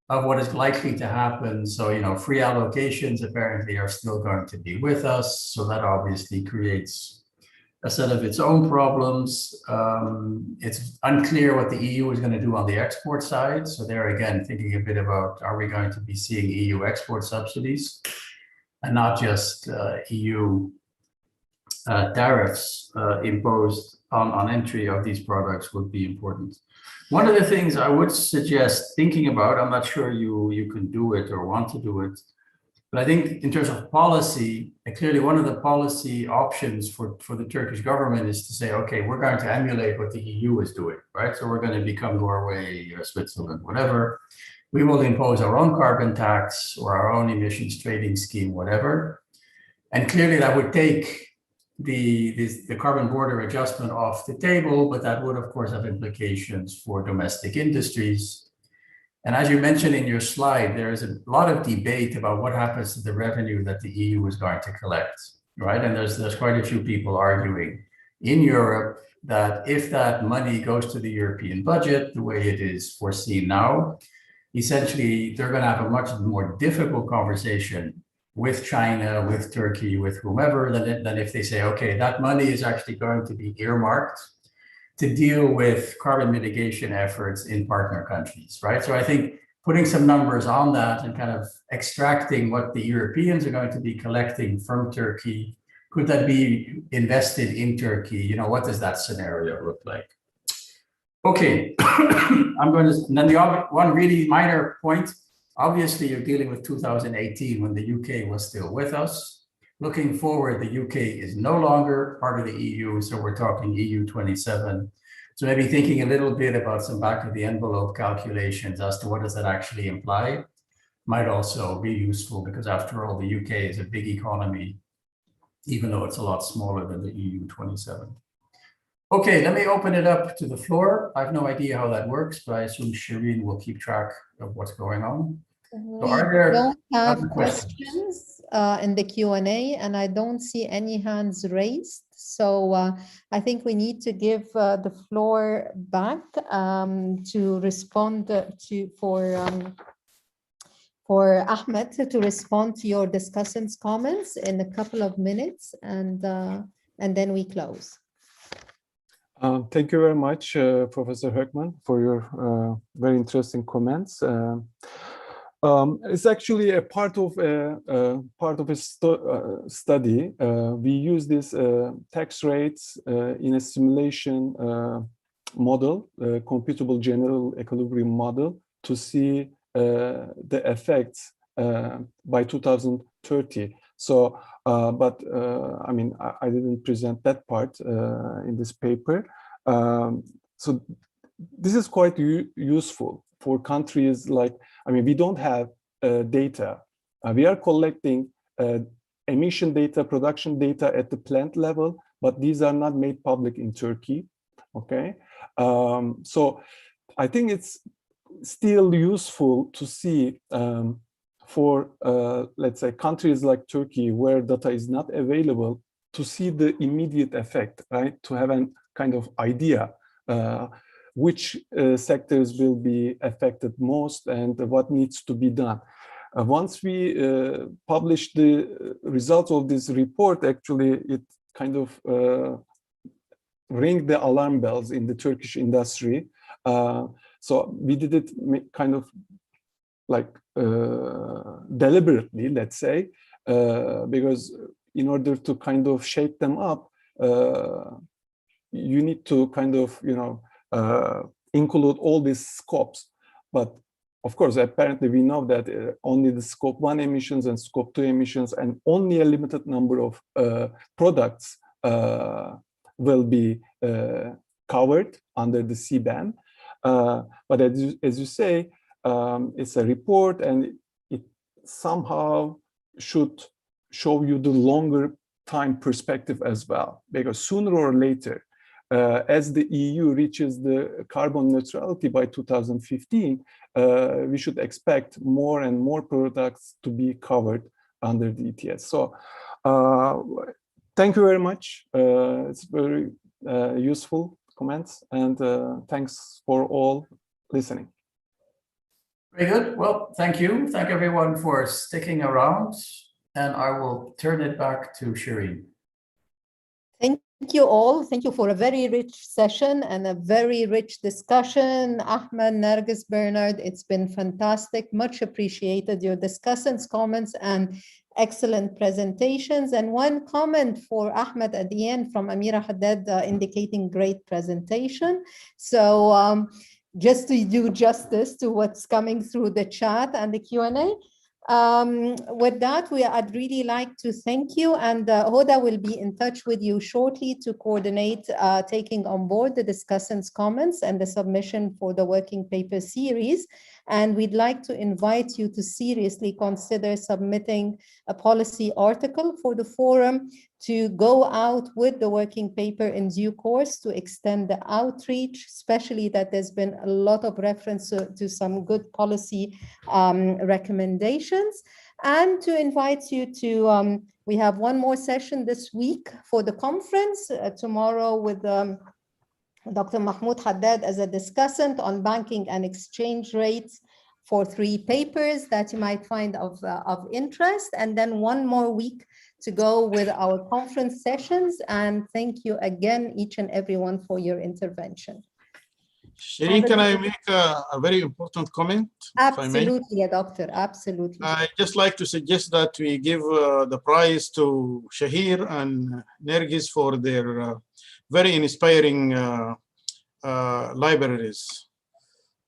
of what is likely to happen. So, free allocations apparently are still going to be with us. So that obviously creates a set of its own problems. It's unclear what the EU is going to do on the export side. So there again, thinking a bit about, are we going to be seeing EU export subsidies and not just EU tariffs imposed on entry of these products would be important. One of the things I would suggest thinking about, I'm not sure you can do it or want to do it, but I think in terms of policy, clearly one of the policy options for the Turkish government is to say, okay, we're going to emulate what the EU is doing, right? So we're going to become Norway or Switzerland, whatever. We will impose our own carbon tax or our own emissions trading scheme, whatever. And clearly that would take the carbon border adjustment off the table, but that would of course have implications for domestic industries. And as you mentioned in your slide, there is a lot of debate about what happens to the revenue that the EU is going to collect, right? And there's quite a few people arguing in Europe that if that money goes to the European budget, the way it is foreseen now, essentially they're going to have a much more difficult conversation with China, with Turkey, with whomever, than if they say, okay, that money is actually going to be earmarked to deal with carbon mitigation efforts in partner countries, right? So I think putting some numbers on that and kind of extracting what the Europeans are going to be collecting from Turkey, could that be invested in Turkey? You know, what does that scenario look like? Okay, I'm going to, and then the one really minor point, obviously you're dealing with 2018 when the UK was still with us. Looking forward, the UK is no longer part of the EU, so we're talking EU 27. So maybe thinking a little bit about some back of the envelope calculations as to what does that actually imply might also be useful, because after all, the UK is a big economy, even though it's a lot smaller than the EU 27. Okay, let me open it up to the floor. I have no idea how that works, but I assume Shireen will keep track of what's going on. We don't have questions in the Q&A, and I don't see any hands raised. So I think we need to give the floor back to respond for Ahmed to respond to your discussants' comments in a couple of minutes, and then we close. Thank you very much, Professor Hökman, for your very interesting comments. It's actually a part of a study. We use these tax rates in a simulation model, computable general equilibrium model, to see the effects by 2030. So, I mean, I didn't present that part in this paper. So this is quite useful for countries like, I mean, we don't have data. We are collecting emission data, production data at the plant level, but these are not made public in Turkey, okay? So I think it's still useful to see for, let's say, countries like Turkey, where data is not available, to see the immediate effect, right? To have a kind of idea which sectors will be affected most and what needs to be done. Once we publish the results of this report, actually, it kind of ring the alarm bells in the Turkish industry. So we did it kind of like deliberately, let's say, because in order to kind of shake them up, you need to kind of, you know, include all these scopes. But of course, apparently we know that only the scope 1 emissions and scope 2 emissions and only a limited number of products will be covered under the CBAM. But as you say, it's a report, and it somehow should show you the longer time perspective as well, because sooner or later, as the EU reaches the carbon neutrality by 2015, we should expect more and more products to be covered under the ETS. So thank you very much. It's very useful comments, and thanks for all listening. Very good. Well, thank you. Thank everyone for sticking around, and I will turn it back to Shireen. Thank you all. Thank you for a very rich session and a very rich discussion. Ahmed, Nargis, Bernard, it's been fantastic. Much appreciated your discussants' comments and excellent presentations. And one comment for Ahmed at the end from Amira Haddad indicating great presentation. So just to do justice to what's coming through the chat and the Q&A. With that, I'd really like to thank you, and Hoda will be in touch with you shortly to coordinate taking on board the discussants' comments and the submission for the working paper series. And we'd like to invite you to seriously consider submitting a policy article for the forum, to go out with the working paper in due course, to extend the outreach, especially that there's been a lot of reference to some good policy recommendations, and to invite you to, we have one more session this week for the conference, tomorrow with Dr. Mahmoud Haddad as a discussant on banking and exchange rates for 3 papers that you might find of interest, and then one more week to go with our conference sessions. And thank you again, each and everyone, for your intervention. Shireen, can I make a very important comment? Absolutely, yeah, Doctor, absolutely. I'd just like to suggest that we give the prize to Shahir and Nergis for their very inspiring libraries.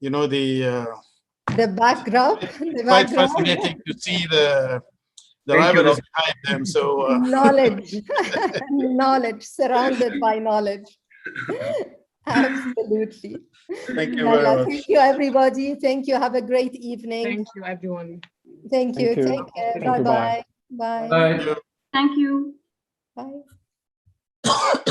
You know, the background. Quite fascinating to see the libraries behind them. So knowledge, knowledge, surrounded by knowledge. Absolutely. Thank you very much. Thank you, everybody. Thank you. Have a great evening. Thank you, everyone. Thank you. Take care. Bye-bye. Bye. Bye. Thank you. Bye.